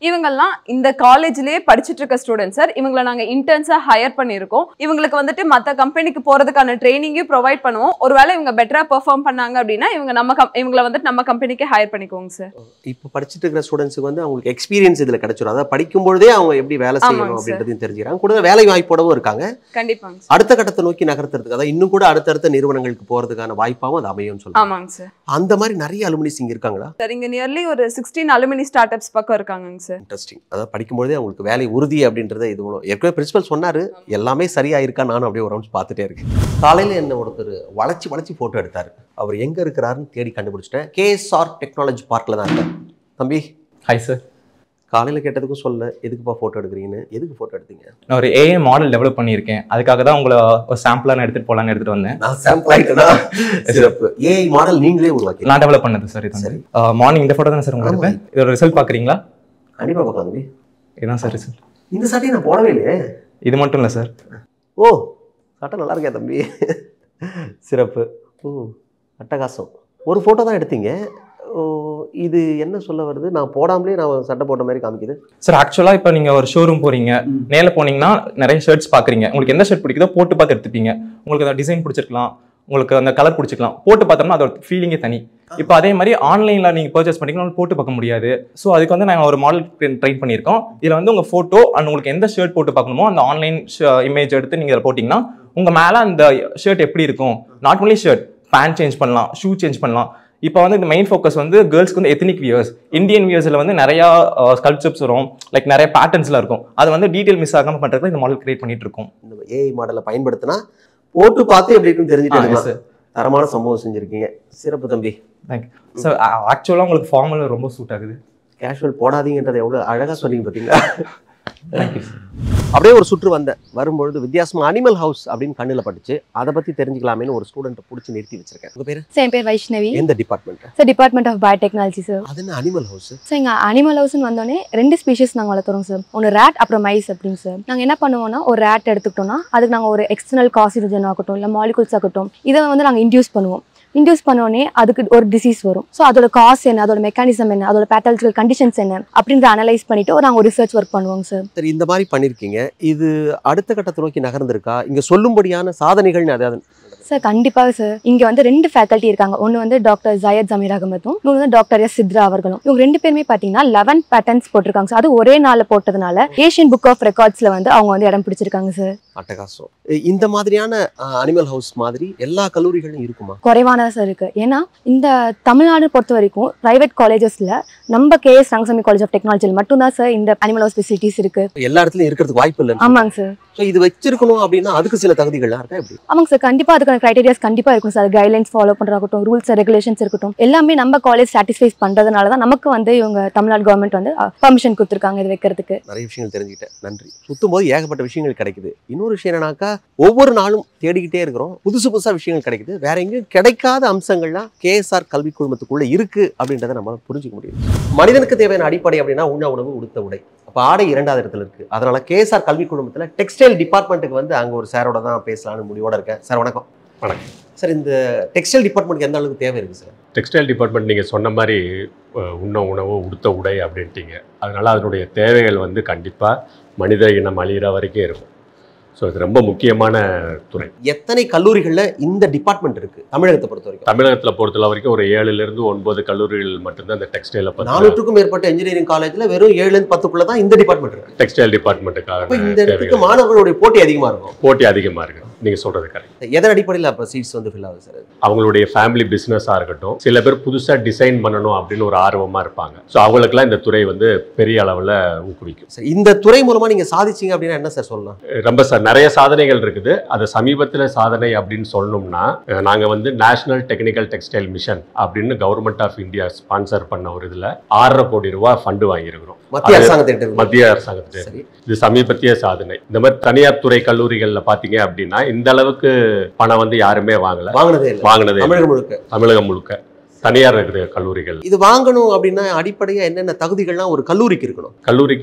இவங்கெல்லாம் இந்த காலேஜ்லயே படிச்சுட்டு இருக்க ஸ்டூடெண்ட்ஸ் சார். இவங்களை நாங்க இன்டர்ன்ஸா ஹையர் பண்ணியிருக்கோம். இவங்களுக்கு வந்துட்டு மற்ற கம்பெனிக்கு போறதுக்கான ட்ரைனிங்கையும் ப்ரொவைட் பண்ணுவோம். ஒருவேளை இவங்க பெட்டரா பெர்ஃபார்ம் பண்ணாங்க அப்படின்னா இவங்களை வந்துட்டு நம்ம கம்பெனிக்கு ஹையர் பண்ணிக்குவோங்க சார். இப்போ படிச்சுட்டு இருக்கிற ஸ்டூடெண்ட்ஸுக்கு வந்து அவங்களுக்கு எக்ஸ்பீரியன்ஸ் இதுல கிடைச்சிடும். அதாவது படிக்கும்போதே அவங்க எப்படி வேலை செய்யணும் அப்படின்றதையும் தெரிஞ்சுக்கிறாங்க. கூட வேலை வாய்ப்போடவும் இருக்காங்க. கண்டிப்பாங்க. அடுத்த கட்டத்தை நோக்கி நகர்த்துறதுக்கு, அதாவது இன்னும் கூட அடுத்தடுத்த நிறுவனங்களுக்கு போறதுக்கான வாய்ப்பாகவும் அது அமையும் சொல்லுவாங்க. ஆமாங்க சார். அந்த மாதிரி நிறைய அலுமினிஸ் இங்க இருக்காங்களா சார்? இங்க நியர்லி ஒரு 16 அலுமினி ஸ்டார்ட் அப்ஸ் பக்கம் இருக்காங்க சார். இன்ட்ரெஸ்டிங். அதாவது படிக்கும்போதே அவங்களுக்கு வேலை உறுதி அப்படின்றத இது மூலம் ஏற்கனவே பிரின்சிபல் சொன்னாரு. எல்லாமே சரியா இருக்கா, நானும் அப்படியே ஒரு ரவுண்ட்ஸ் பார்த்துட்டே இருக்கேன். காலையில என்ன ஒருத்தர் வளைச்சு போட்டோ எடுத்தாரு. அவர் எங்க இருக்கிறாருன்னு தேடி கண்டுபிடிச்சிட்டேன். கேஎஸ்ஆர் டெக்னாலஜி பார்க்ல தான் இருக்கார். தம்பி ஹாய் சார். காலையில் கேட்டதுக்கும் சொல்ல, எதுக்குப்பா ஃபோட்டோ எடுக்கிறீங்கன்னு. எதுக்கு ஃபோட்டோ எடுத்தீங்க? நான் ஒரு ஏஐ மாடல் டெவலப் பண்ணியிருக்கேன். அதுக்காக தான் உங்களை ஒரு சாம்பிளாக நான் எடுத்துகிட்டு போகலான்னு எடுத்துகிட்டு வந்தேன். நான் சாம்பிள் ஆகிட்டேனா? சிறப்பு. ஏஐ மாடல் நீங்களே உருவாக்கி? நான் டெவலப் பண்ணது சார். இது சரி. மார்னிங் இந்த ஃபோட்டோ தானே சார் உங்களுக்கு எடுப்பேன். இதோட ரிசல்ட் பார்க்குறீங்களா? கண்டிப்பாக பார்க்கலாம் தம்பி. இதுதான் சார் ரிசல்ட். இந்த சட்டையை நான் போடவே இல்லையே. இது மட்டும் இல்லை சார். ஓ, சட்டை நல்லா இருக்கே தம்பி. சிறப்பு. ஓ, அட்டகாசம். ஒரு ஃபோட்டோ தான் எடுத்தீங்க. ஓ, இது என்ன சொல்ல வருது? நான் போடாமலே நான் சட்டை போட்ட மாதிரி காமிக்குது சார். ஆக்சுவலாக இப்போ நீங்கள் ஒரு ஷோரூம் போகிறீங்க, நேரில் போனீங்கன்னா நிறைய ஷர்ட்ஸ் பார்க்குறீங்க. உங்களுக்கு எந்த ஷர்ட் பிடிக்குதோ போட்டு பார்த்து எடுத்துப்பீங்க. உங்களுக்கு அந்த டிசைன் பிடிச்சிருக்கலாம், உங்களுக்கு அந்த கலர் பிடிச்சிக்கலாம். போட்டு பார்த்தோம்னா அதோட ஃபீலிங்கே தனி. இப்போ அதே மாதிரி ஆன்லைனில் நீங்கள் பர்ச்சேஸ் பண்ணிக்கலாம், போட்டு பார்க்க முடியாது. ஸோ அதுக்கு வந்து நாங்கள் ஒரு மாடல் ட்ரைன் பண்ணியிருக்கோம். இதில் வந்து உங்கள் ஃபோட்டோ அண்ட் உங்களுக்கு எந்த ஷர்ட் போட்டு பார்க்கணுமோ அந்த ஆன்லைன் இமேஜ் எடுத்து நீங்கள் போட்டிங்கன்னா உங்கள் மேலே அந்த ஷர்ட் எப்படி இருக்கும். Not only shirt, pant change பண்ணலாம், ஷூ சேஞ்ச் பண்ணலாம். இப்போ வந்து இந்த மெயின் ஃபோக்கஸ் வந்து கேர்ள்ஸ்க்கு வந்து எத்னிக் வியர்ஸ், இந்தியன் வியர்ஸில் வந்து நிறையா ஸ்கல்ப்சர்ஸ் வரும், லைக் நிறைய பேட்டர்ன்ஸ்லாம் இருக்கும். அது வந்து டீட்டெயில் மிஸ் ஆகாமல் பண்ணுறதுக்கு இந்த மாடல் கிரியேட் பண்ணிட்டு இருக்கோம். இந்த ஏஐ மாடலை பயன்படுத்தினா போட்டு பார்த்து எப்படி இருக்குன்னு தெரிஞ்சுட்டு சார். தரமான சம்பவம் செஞ்சுருக்கீங்க. சிறப்பு தம்பி. Thank you sir. ஆக்சுவலாக உங்களுக்கு ஃபார்மல் ரொம்ப சூட் ஆகுது. கேஷுவல் போடாதீங்கன்றதை எவ்வளோ அழகாக சொன்னீங்க பார்த்தீங்களா? Thank you sir. அப்படியே ஒரு சுற்று வந்தேன். வரும்பொழுது வித்தியாசமா அனிமல் ஹவுஸ் அப்படின்னு கண்ணில் பட்டுச்சு. அதை பற்றி தெரிஞ்சுக்கலாமேன்னு ஒரு ஸ்டூடெண்ட்டை பிடிச்சி நிறுத்தி வச்சிருக்கேன். உங்கள் பேர்? என் பேர் வைஷ்ணவி. எந்த department? Sir department of biotechnology sir. அது என்ன அனிமல் ஹவுஸ்? சார் இங்கே அனிமல் ஹவுஸ்ன்னு வந்தோடனே 2 ஸ்பீஷிஸ் நாங்கள் வளர்த்துறோம் சார். ஒன்று ரேட், அப்புறம் மைஸ் அப்படின்னு சார். நாங்கள் என்ன பண்ணுவோம்னா, ஒரு ரேட் எடுத்துக்கிட்டோம்னா அதுக்கு நாங்கள் ஒரு எக்ஸ்டர்னல் காசினோஜன் ஆகட்டும் இல்லை மாலிகுல்ஸ் ஆகட்டும், இதை வந்து நாங்கள் இன்டியூஸ் பண்ணுவோம். இன்டியூஸ் பண்ணோடனே அதுக்கு ஒரு டிசீஸ் வரும். ஸோ அதோட காஸ் என்ன, அதோட மெக்கானிசம் என்ன, அதோட பேத்தாலஜிக்கல் கண்டிஷன்ஸ் என்ன அப்படின்ற அனலைஸ் பண்ணிட்டு நாங்கள் ஒரு ரிசர்ச் ஒர்க் பண்ணுவோங்க சார். சரி, இந்த மாதிரி பண்ணியிருக்கீங்க. இது அடுத்த கட்டத்தை நோக்கி நகர்ந்திருக்கா? இங்கே சொல்லும்படியான சாதனைகள்னு அதாவது? சார் கண்டிப்பாக சார். இங்கே வந்து 2 ஃபேக்கல்ட்டி இருக்காங்க. ஒன்று வந்து டாக்டர் ஜயத் ஜமீர் அகமதும், இன்னொன்று வந்து டாக்டர் எஸ் சித்ரா அவர்களும். இவங்க 2 பேருமே பார்த்தீங்கன்னா 11 பேட்டர்ன்ஸ் போட்டிருக்காங்க சார். அது ஒரே நாளில் போட்டதுனால ஏஷியன் புக் ஆஃப் ரெக்கார்ட்ஸில் வந்து அவங்க வந்து இடம் பிடிச்சிருக்காங்க சார். அட்டகாசம். இந்த மாதிரியான அனிமல் ஹவுஸ் மாதிரி எல்லா கல்லூரிகளும் இருக்குமா? குறைவானதாக சார் இருக்குது. ஏன்னா இந்த தமிழ்நாடு பொறுத்த வரைக்கும் ப்ரைவேட் காலேஜஸில் நம்ம கேஎஸ் ரங்கசாமி காலேஜ் ஆஃப் டெக்னாலஜியில் மட்டும்தான் சார் இந்த அனிமல் ஹவுஸ் ஃபெசிலிட்டிஸ் இருக்குது. எல்லா இடத்துலையும் இருக்கிறதுக்கு வாய்ப்பு இல்லை. ஆமாங்க சார். ஸோ இது வச்சிருக்கணும் அப்படின்னா அதுக்கு சில தகுதிகள்லாம் இருக்கா எப்படி? ஆமாங்க சார், கண்டிப்பாக அதுக்கான கிரைட்டீரியாஸ் கண்டிப்பாக இருக்கும் சார். கைட்லைன்ஸ் ஃபாலோ பண்ணுறாகட்டும், ரூல்ஸ் ரெகுலேஷன்ஸ் இருக்கட்டும், எல்லாமே நம்ம காலேஜ் சாட்டிஸ்ஃபை பண்ணுறதுனால தான் நமக்கு வந்து இவங்க தமிழ்நாடு கவர்மெண்ட் வந்து பர்மிஷன் கொடுத்துருக்காங்க இது வைக்கிறதுக்கு. நிறைய விஷயங்கள் தெரிஞ்சுக்கிட்டேன், நன்றி. சுற்றும் போது ஏகப்பட்ட விஷயங்கள் கிடைக்குது. இன்னொரு விஷயம் என்னன்னாக்கா, ஒவ்வொரு நாளும் தேடிக்கிட்டே இருக்கிறோம், புதுசு புதுசாக விஷயங்கள் கிடைக்குது. வேற எங்கேயும் கிடைக்காத அம்சங்கள்லாம் கேஎஸ்ஆர் கல்வி குழுமத்துக்குள்ள இருக்கு அப்படின்றத நம்ம புரிஞ்சுக்க முடியும். மனிதனுக்கு தேவையான அடிப்படை அப்படின்னா உண்ண உணவு, உடுத்த உடை. அப்போ ஆடை 2வது இடத்துல இருக்கு. அதனால கேஎஸ்ஆர் கல்வி குழுமத்தில் டெக்ஸ்டைல் டிபார்ட்மெண்ட்டுக்கு வந்து அங்கே ஒரு சாரோட தான் பேசலான்னு முடிவோட இருக்கேன். சார் வணக்கம். வணக்கம் சார். இந்த டெக்ஸ்டைல் டிபார்ட்மெண்ட்டுக்கு எந்த அளவுக்கு தேவை இருக்குது சார்? டெக்ஸ்டைல் டிபார்ட்மெண்ட் நீங்கள் சொன்ன மாதிரி உண்ண உணவு, உடுத்த உடை அப்படின்ட்டீங்க. அதனால் அதனுடைய தேவைகள் வந்து கண்டிப்பாக மனித இனம் அழிகிற வரைக்கும் இருக்கும். ஸோ இது ரொம்ப முக்கியமான துறை. எத்தனை கல்லூரிகளில் இந்த டிபார்ட்மெண்ட் இருக்குது தமிழகத்தை பொறுத்த வரைக்கும்? தமிழகத்தில் பொறுத்த வரைக்கும் ஒரு 7லேருந்து 9 கல்லூரிகள் மட்டும்தான் இந்த டெக்ஸ்டைலை 400க்கும் மேற்பட்ட இன்ஜினியரிங் காலேஜில் வெறும் 7லேருந்து 10க்குள்ள தான் இந்த டிபார்ட்மெண்ட் இருக்குது. டெக்ஸ்டைல் டிபார்ட்மெண்ட்டுக்காக இந்த இடத்துக்கு மாணவர்களுடைய போட்டி அதிகமாக இருக்கும். போட்டி அதிகமாக இருக்குது. நீங்கள் சொல்கிறது கரெக்ட். எதன் அடிப்படையில் அப்போ சீட்ஸ் வந்து ஃபில் ஆகுது சார்? அவங்களுடைய ஃபேமிலி பிஸ்னஸாக இருக்கட்டும், சில பேர் புதுசாக டிசைன் பண்ணணும் அப்படின்னு ஒரு ஆர்வமாக இருப்பாங்க. ஸோ அவங்களுக்குலாம் இந்த துறை வந்து பெரிய அளவில் ஊக்குவிக்கும். சார் இந்த துறை மூலமாக நீங்கள் சாதிச்சிங்க அப்படின்னா என்ன சார் சொல்லலாம்? ரொம்ப சார் நிறைய சாதனைகள் இருக்குது. அது சமீபத்தில் சாதனை அப்படின்னு சொல்லணும்னா நாங்கள் வந்து நேஷனல் டெக்னிக்கல் டெக்ஸ்டைல் மிஷன் அப்படின்னு கவர்மெண்ட் ஆஃப் இந்தியா ஸ்பான்சர் பண்ண ஒரு இதில் 6.5 கோடி ரூபாய் ஃபண்டு வாங்கியிருக்கிறோம் மத்திய அரசாங்கத்திட்ட. இது சமீபத்திய சாதனை. இந்த மாதிரி தனியார் துறை கல்லூரிகளில் பார்த்தீங்க அப்படின்னா இந்த அளவுக்கு பணம் வந்து யாருமே வாங்கினதே தமிழகம் முழுக்க தனியார் இருக்கிற கல்லூரிகள். இது வாங்கணும் அப்படின்னா அடிப்படையா என்னென்ன தகுதிகள்லாம் ஒரு கல்லூரிக்கு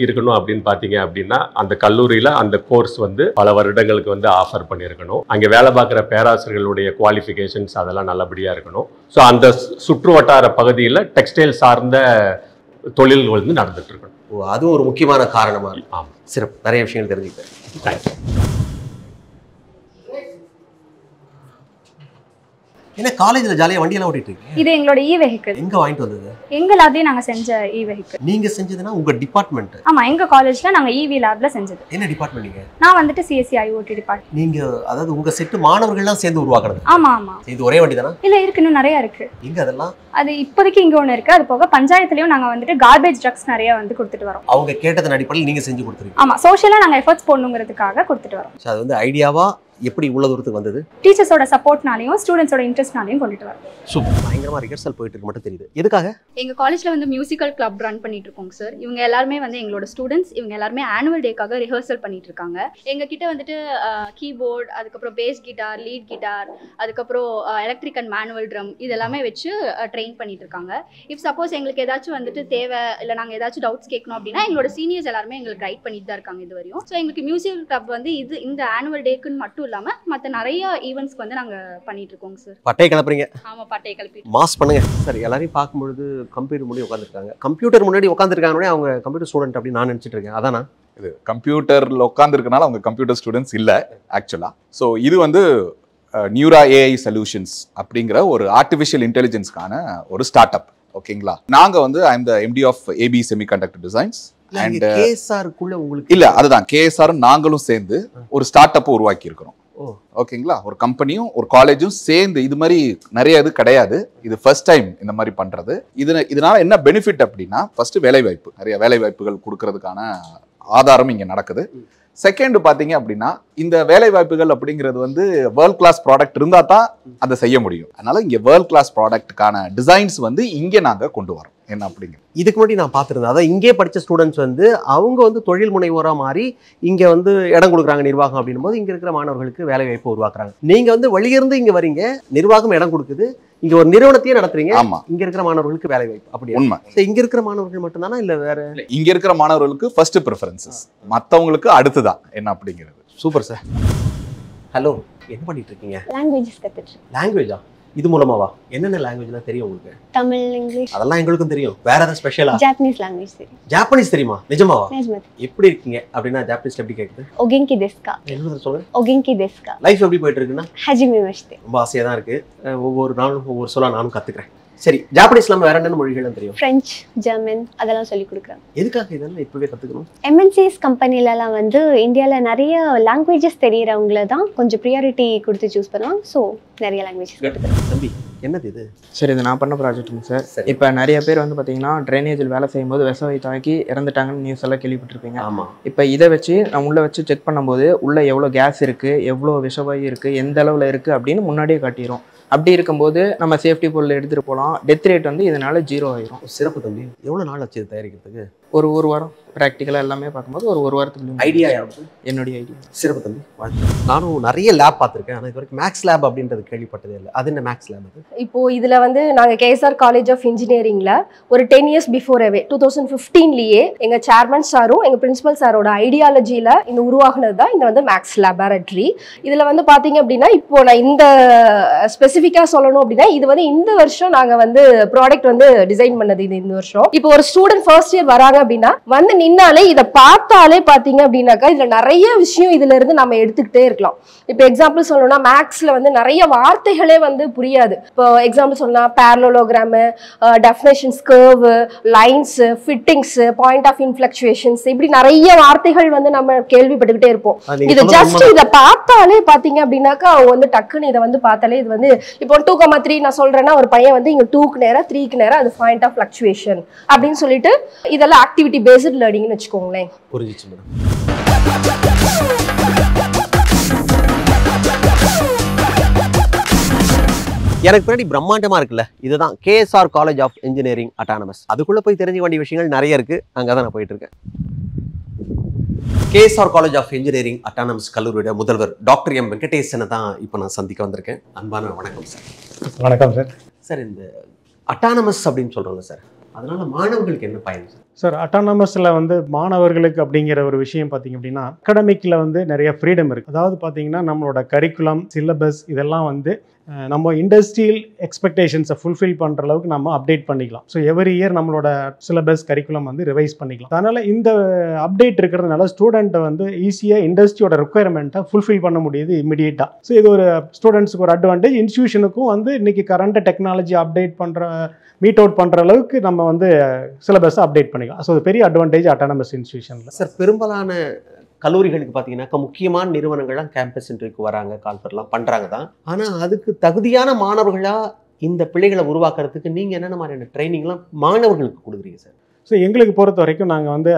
இருக்கணும் அப்படின்னு பார்த்தீங்க அப்படின்னா அந்த கல்லூரியில் அந்த கோர்ஸ் வந்து பல வருடங்களுக்கு வந்து ஆஃபர் பண்ணியிருக்கணும். அங்கே வேலை பார்க்குற பேராசிரியர்களுடைய குவாலிஃபிகேஷன்ஸ் அதெல்லாம் நல்லபடியாக இருக்கணும். ஸோ அந்த சுற்று வட்டார பகுதியில் டெக்ஸ்டைல் சார்ந்த தொழில்கள் வந்து நடந்துட்டு இருக்கணும். அதுவும் ஒரு முக்கியமான காரணமா இருக்கு. ஆமாம், சிறப்பு. நிறைய விஷயங்கள் தெரிஞ்சுக்கிட்டேன். தேங்க்யூ. என்ன காலேஜ்ல ஜாலியா வண்டி எல்லாம் ஓட்டிட்டு இருக்கீங்க? இது எங்களோட வெஹிக்கிள். எங்க வாங்கிட்டு வந்தது? எங்களாதே நாங்க செஞ்ச வெஹிக்கிள். நீங்க செஞ்சதுனா உங்க டிபார்ட்மெண்ட்? ஆமா, எங்க காலேஜ்ல நாங்க EV லேப்ல செஞ்சது. என்ன டிபார்ட்மெண்ட் நீங்க? நான் வந்துட்டு CSE IoT டிபார்ட்மெண்ட். நீங்க அதாவது உங்க செட் மாணவர்கள் எல்லாம் சேர்ந்து உருவாக்குறது? ஆமா ஆமா. இது ஒரே வண்டி தானா? இல்ல, இருக்கு, இன்னும் நிறைய இருக்கு. எங்க அதெல்லாம்? அது இப்போதைக்கு இங்க ஒண்ணு இருக்கு. அது போக பஞ்சாயத்துலயும் நாங்க வந்துட்டு கார்பேஜ் ட்ரக்ஸ் நிறைய வந்து கொடுத்துட்டு வரோம். அவங்க கேட்டதன் அடிப்படையில் நீங்க செஞ்சு கொடுத்துருக்கீங்க? ஆமா, சோஷியலா நாங்க எஃபர்ட்ஸ் போடணுங்கிறதுக்காக கொடுத்துட்டு வரோம். அது வந்து ஐடியாவா எப்படி இவ்வளவு தூரத்துக்கு வந்தது? டீச்சர்ஸோட சப்போர்ட்னாலையும் ஸ்டூடெண்ட்ஸோட இன்ட்ரெஸ்ட்னாலையும் கொண்டுட்டு வரோம். சூப்பர். பயங்கரமா ரிஹர்சல் போயிட்டு இருக்கு மட்டும் தெரியுது. எதுக்காக? எங்க காலேஜ்ல வந்து மியூசிக்கல் கிளப் ரன் பண்ணிட்டு இருக்கோம் சார். இவங்க எல்லாருமே வந்து எங்களோட ஸ்டூடெண்ட்ஸ். இவங்க எல்லாருமே ஆனுவல் டேக்காக ரிஹர்சல் பண்ணிட்டு இருக்காங்க. எங்க கிட்ட வந்துட்டு கீபோர்ட், அதுக்கப்புறம் பேஸ் கிட்டார், லீட் கிட்டார், அதுக்கப்புறம் எலக்ட்ரிக் அண்ட் மேனுவல் ட்ரம் இது எல்லாமே வச்சு ட்ரெயின் பண்ணிட்டு இருக்காங்க. இஃப் சப்போஸ் எங்களுக்கு ஏதாச்சும் வந்துட்டு தேவை இல்லை நாங்கள் ஏதாச்சும் டவுட்ஸ் கேட்கணும் அப்படின்னா எங்களோட சீனியர்ஸ் எல்லாருமே எங்களுக்கு கைட் பண்ணிட்டு தான் இருக்காங்க இது வரையும். ஸோ எங்களுக்கு மியூசிக்கல் கிளப் வந்து இந்த ஆனுவல் டேக்குன்னு மட்டும் இல்லாமல் மற்ற நிறைய ஈவெண்ட்ஸ்க்கு வந்து நாங்கள் பண்ணிட்டு இருக்கோங்க சார். பட்டையை கிளப்புறீங்க? ஆமாம், பட்டையை கிளப்பி மாஸ் பண்ணுங்க சார். எல்லாரையும் பார்க்கும்பொழுது கம்ப்யூட்டர் முன்னாடி உட்காந்துருக்காங்க. கம்ப்யூட்டர் முன்னாடி உட்காந்துருக்காங்க, அவங்க கம்ப்யூட்டர் ஸ்டூடெண்ட் அப்படின்னு நான் நினச்சிட்டு இருக்கேன். அதானா? இது கம்ப்யூட்டரில் உட்காந்துருக்கனால அவங்க கம்ப்யூட்டர் ஸ்டூடெண்ட்ஸ் இல்லை ஆக்சுவலாக. ஸோ இது வந்து நியூரா AI சொல்யூஷன்ஸ் அப்படிங்கிற ஒரு ஆர்டிஃபிஷியல் இன்டெலிஜென்ஸ்க்கான ஒரு ஸ்டார்ட் அப். ஓகேங்களா? நாங்கள் வந்து I am the MD of AB semiconductor designs. And KSR-க்குள்ள உங்களுக்கு இல்லை, அதுதான் KSR நாங்களும் சேர்ந்து ஒரு ஸ்டார்ட் அப் உருவாக்கி இருக்கிறோம். ஓகேங்களா? ஒரு கம்பெனியும் ஒரு காலேஜும் சேர்ந்து இது மாதிரி நிறைய இது கிடையாது. இது ஃபர்ஸ்ட் டைம் இந்த மாதிரி பண்றது. இதனால என்ன பெனிஃபிட் அப்படின்னா, ஃபர்ஸ்ட் வேலைவாய்ப்பு, நிறைய வேலைவாய்ப்புகள் கொடுக்கறதுக்கான ஆதாரம் இங்க நடக்குது. செகண்ட் பாத்தீங்க அப்படின்னா, இந்த வேலை வாய்ப்புகள் அப்படிங்கிறது வந்து வேர்ல்ட் கிளாஸ் ப்ராடக்ட் இருந்தா தான் அதை செய்ய முடியும். அதனால இங்க வேர்ல்ட் கிளாஸ் ப்ராடக்ட்டுக்கான டிசைன்ஸ் வந்து இங்கே நாங்க கொண்டு வரோம். என்ன அப்படிங்க, இதுக்கு முன்னாடி நான் பார்த்துருந்தேன். அதான் இங்கே படித்த ஸ்டூடெண்ட்ஸ் வந்து அவங்க வந்து தொழில் முனைவோராக மாறி இங்கே வந்து இடம் கொடுக்குறாங்க நிர்வாகம் அப்படின்னும் போது இங்கே இருக்கிற மாணவர்களுக்கு வேலை வாய்ப்பு உருவாக்குறாங்க. நீங்கள் வந்து வெளியிருந்து இங்கே வரீங்க, நிர்வாகம் இடம் கொடுக்குது, இங்கே ஒரு நிறுவனத்தையே நடத்துறீங்க. ஆமா, இங்கே இருக்கிற மாணவர்களுக்கு வேலை வாய்ப்பு. அப்படி உண்மை. இங்கே இருக்கிற மாணவர்கள் மட்டும்தானா இல்லை வேற? இங்கே இருக்கிற மாணவர்களுக்கு ஃபர்ஸ்ட் ப்ரிஃபரன்சஸ், மற்றவங்களுக்கு அடுத்துதான் என்ன அப்படிங்கிறது. Super sir. ஹலோ, என்ன பண்ணிட்டு இருக்கீங்க? லாங்குவேஜஸ் கத்துட்டு. லாங்குவேஜா? இது மூலமாவா? என்னென்ன லாங்குவேஜ்லாம் தெரியும் உங்களுக்கு? தமிழ், இங்கிலீஷ். அதெல்லாம் எங்களுக்கும் தெரியும். வேற ஏதாவது ஸ்பெஷலா? ஜாப்பனீஸ் லாங்குவேஜ் தெரியும். ஜாப்பனீஸ் தெரியுமா? நிஜமாவா? நிஜமா. எப்படி இருக்கீங்க அப்படின்னா ஜாப்பனீஸ்ல எப்படி கேக்குது? ஒகெங்கி டெஸ்கா. என்ன சொல்லுங்க? ஒகெங்கி டெஸ்கா. லைஃப் எப்படி போயிட்டு இருக்குன்னா? ஹஜிமி மஷ்தே. ரொம்ப ஆசையா தான் இருக்கு. ஒவ்வொரு நாளும் ஒவ்வொரு சொல்ல நானும் கத்துக்கிறேன். சரி, ஜாப்பனீஸ்ல வேற என்ன மொழிகள் தெரியும்? பிரெஞ்ச், ஜெர்மன் அதெல்லாம் சொல்லி கொடுக்குறாங்க. எதுக்காக இதெல்லாம் இப்பவே கத்துக்கணும்? MNCs கம்பெனிலலாம் வந்து இந்தியாவில் நிறைய லாங்குவேஜஸ் தெரியறவங்கள தான் கொஞ்சம் ப்ரியாரிட்டி கொடுத்து சூஸ் பண்ணுவாங்க. ஸோ நிறைய லாங்குவேஜஸ் கற்றுக்கிறேன். தம்பி, என்னது இது? சார், இது நான் பண்ண ப்ராஜெக்ட்டுங்க சார். இப்போ நிறைய பேர் வந்து பார்த்தீங்கன்னா ட்ரைனேஜில் வேலை செய்யும்போது விஷவை தாக்கி இறந்துட்டாங்கன்னு நியூஸ் எல்லாம் கேள்விப்பட்டிருப்பீங்க. ஆமாம். இப்போ இதை வச்சு நான் உள்ளே வச்சு செக் பண்ணும்போது உள்ளே எவ்வளோ கேஸ் இருக்குது, எவ்வளோ விஷவாயு இருக்குது, எந்த அளவில் இருக்குது அப்படின்னு முன்னாடியே காட்டிடும். அப்படி இருக்கும்போது நம்ம சேஃப்டி பொருள் எடுத்துகிட்டு போகலாம். டெத் ரேட் வந்து இதனால 0 ஆயிரும். சிறப்பு தம்பி. எவ்வளோ நாள் ஆச்சு தயாரிக்கிறதுக்கு? ஒரு வாரம். ப்ராக்டிக்கலாக எல்லாமே பார்க்கும்போது ஒரு வாரத்துக்கு. ஐடியா யாருக்கு? என்னுடைய ஐடியா. சிறப்பு தம்பி. நானும் நிறைய லேப் பார்த்துருக்கேன், ஆனால் இது வரைக்கும் மேக்ஸ் லேப் அப்படின்றது கேள்விப்பட்டதே இல்லை. அது என்ன மேக்ஸ் லேப்? இப்போ இதில் வந்து நாங்கள் KSR காலேஜ் ஆஃப் இன்ஜினியரிங்கில் ஒரு 10 years பிஃபோரவே 2015 எங்கள் சேர்மன் சாரும் எங்கள் பிரின்சிபல் சாரோட ஐடியாலஜியில் இந்த உருவாகினது தான் இந்த வந்து மேக்ஸ் லேபரட்டரி. இதில் வந்து பார்த்தீங்க அப்படின்னா, இப்போ நான் இந்த ஸ்பெசிஃபிக்காக சொல்லணும் அப்படின்னா, இது வந்து இந்த வருஷம் நாங்கள் வந்து ப்ராடக்ட் வந்து டிசைன் பண்ணது. இது இந்த வருஷம். இப்போ ஒரு ஸ்டூடெண்ட் ஃபர்ஸ்ட் இயர் வராங்க அப்படின்னா வந்து நின்னாலே இதை பார்த்தாலே பார்த்தீங்க அப்படின்னாக்கா இதில் நிறைய விஷயம் இதுல இருந்து நம்ம எடுத்துக்கிட்டே இருக்கலாம். இப்போ எக்ஸாம்பிள் சொல்லணும்னா, மேக்ஸ்ல வந்து நிறைய வார்த்தைகளே வந்து புரியாது. இப்போ எக்ஸாம்பிள் சொல்லலாம், parallelogram, definitions, curve, lines, fittings, point of inflections, இப்படி நிறைய வார்த்தைகள் வந்து நம்ம கேள்விப்பட்டுக்கிட்டே இருப்போம். இது ஜஸ்ட் இதை பார்த்தாலே பார்த்தீங்க அப்படின்னாக்கா அவங்க வந்து டக்குன்னு இதை வந்து பார்த்தாலே இது வந்து இப்போ 2,3 நான் சொல்றேன்னா ஒரு பையன் வந்து இங்க 2க்கு நேரம் 3க்கு நேரம் அது பாயிண்ட் ஆஃப் ஃப்ளக்சுவேஷன் அப்படின்னு சொல்லிட்டு இதெல்லாம் ஆக்டிவிட்டி பேஸ்ட் லேர்னிங்னு வச்சுக்கோங்களேன். புரிஞ்சிச்சு மேடம். எனக்கு பின்னாடி பிரம்மாண்டமாக இருக்குல்ல, இதுதான் KSR college of engineering autonomous. அதுக்குள்ளே போய் தெரிஞ்சுக்க வேண்டிய விஷயங்கள் நிறைய இருக்குது. அங்கே தான் நான் போயிட்டு இருக்கேன். KSR college of engineering autonomous கல்லூரியோட முதல்வர் டாக்டர் எம் வெங்கடேசனை தான் இப்போ நான் சந்திக்க வந்திருக்கேன். அன்பான வணக்கம் சார். வணக்கம் சார். சார், இந்த அட்டானமஸ் அப்படின்னு சொல்கிறோங்க சார், அதனால மாணவர்களுக்கு என்ன பயன் சார்? சார், அட்டானமஸில் வந்து மாணவர்களுக்கு அப்படிங்கிற ஒரு விஷயம் பார்த்தீங்க அப்படின்னா, அகடமிக்கில் வந்து நிறைய ஃப்ரீடம் இருக்குது. அதாவது பார்த்தீங்கன்னா நம்மளோட கரிக்குலம், சிலபஸ் இதெல்லாம் வந்து நம்ம இண்டஸ்ட்ரியல் எக்ஸ்பெக்டேஷன்ஸை ஃபுல்ஃபில் பண்ணுற அளவுக்கு நம்ம அப்டேட் பண்ணிக்கலாம். ஸோ எவ்ரி இயர் நம்மளோட சிலபஸ் கரிக்குலம் வந்து ரிவைஸ் பண்ணிக்கலாம். அதனால் இந்த அப்டேட் இருக்கிறதுனால ஸ்டூடெண்ட்டை வந்து ஈஸியாக இண்டஸ்ட்ரியோட ரெக்குயர்மெண்ட்டை ஃபுல்ஃபில் பண்ண முடியுது இமிடியேட்டாக. ஸோ இது ஒரு ஸ்டூடெண்ட்ஸுக்கு ஒரு அட்வான்டேஜ். இன்ஸ்டியூஷனுக்கும் வந்து இன்றைக்கி current technology update meet out பண்ணுற அளவுக்கு நம்ம வந்து சிலபஸை அப்டேட் பண்ணிக்கலாம். ஸோ அது பெரிய அட்வான்டேஜ் அட்டானமஸ் இன்ஸ்டியூஷனில். சார், பெரும்பாலான கல்லூரிகளுக்கு பார்த்தீங்கன்னாக்கா முக்கியமான நிறுவனங்கள்லாம் கேம்பஸ் இன்டர்வியூக்கு வராங்க, கால்ஃபர்லாம் பண்ணுறாங்க தான். ஆனால் அதுக்கு தகுதியான மாணவர்களாக இந்த பிள்ளைகளை உருவாக்குறதுக்கு நீங்கள் என்னென்ன மாதிரியான ட்ரைனிங்லாம் மாணவர்களுக்கு கொடுக்குறீங்க சார்? ஸோ எங்களுக்கு பொறுத்த வரைக்கும் நாங்கள் வந்து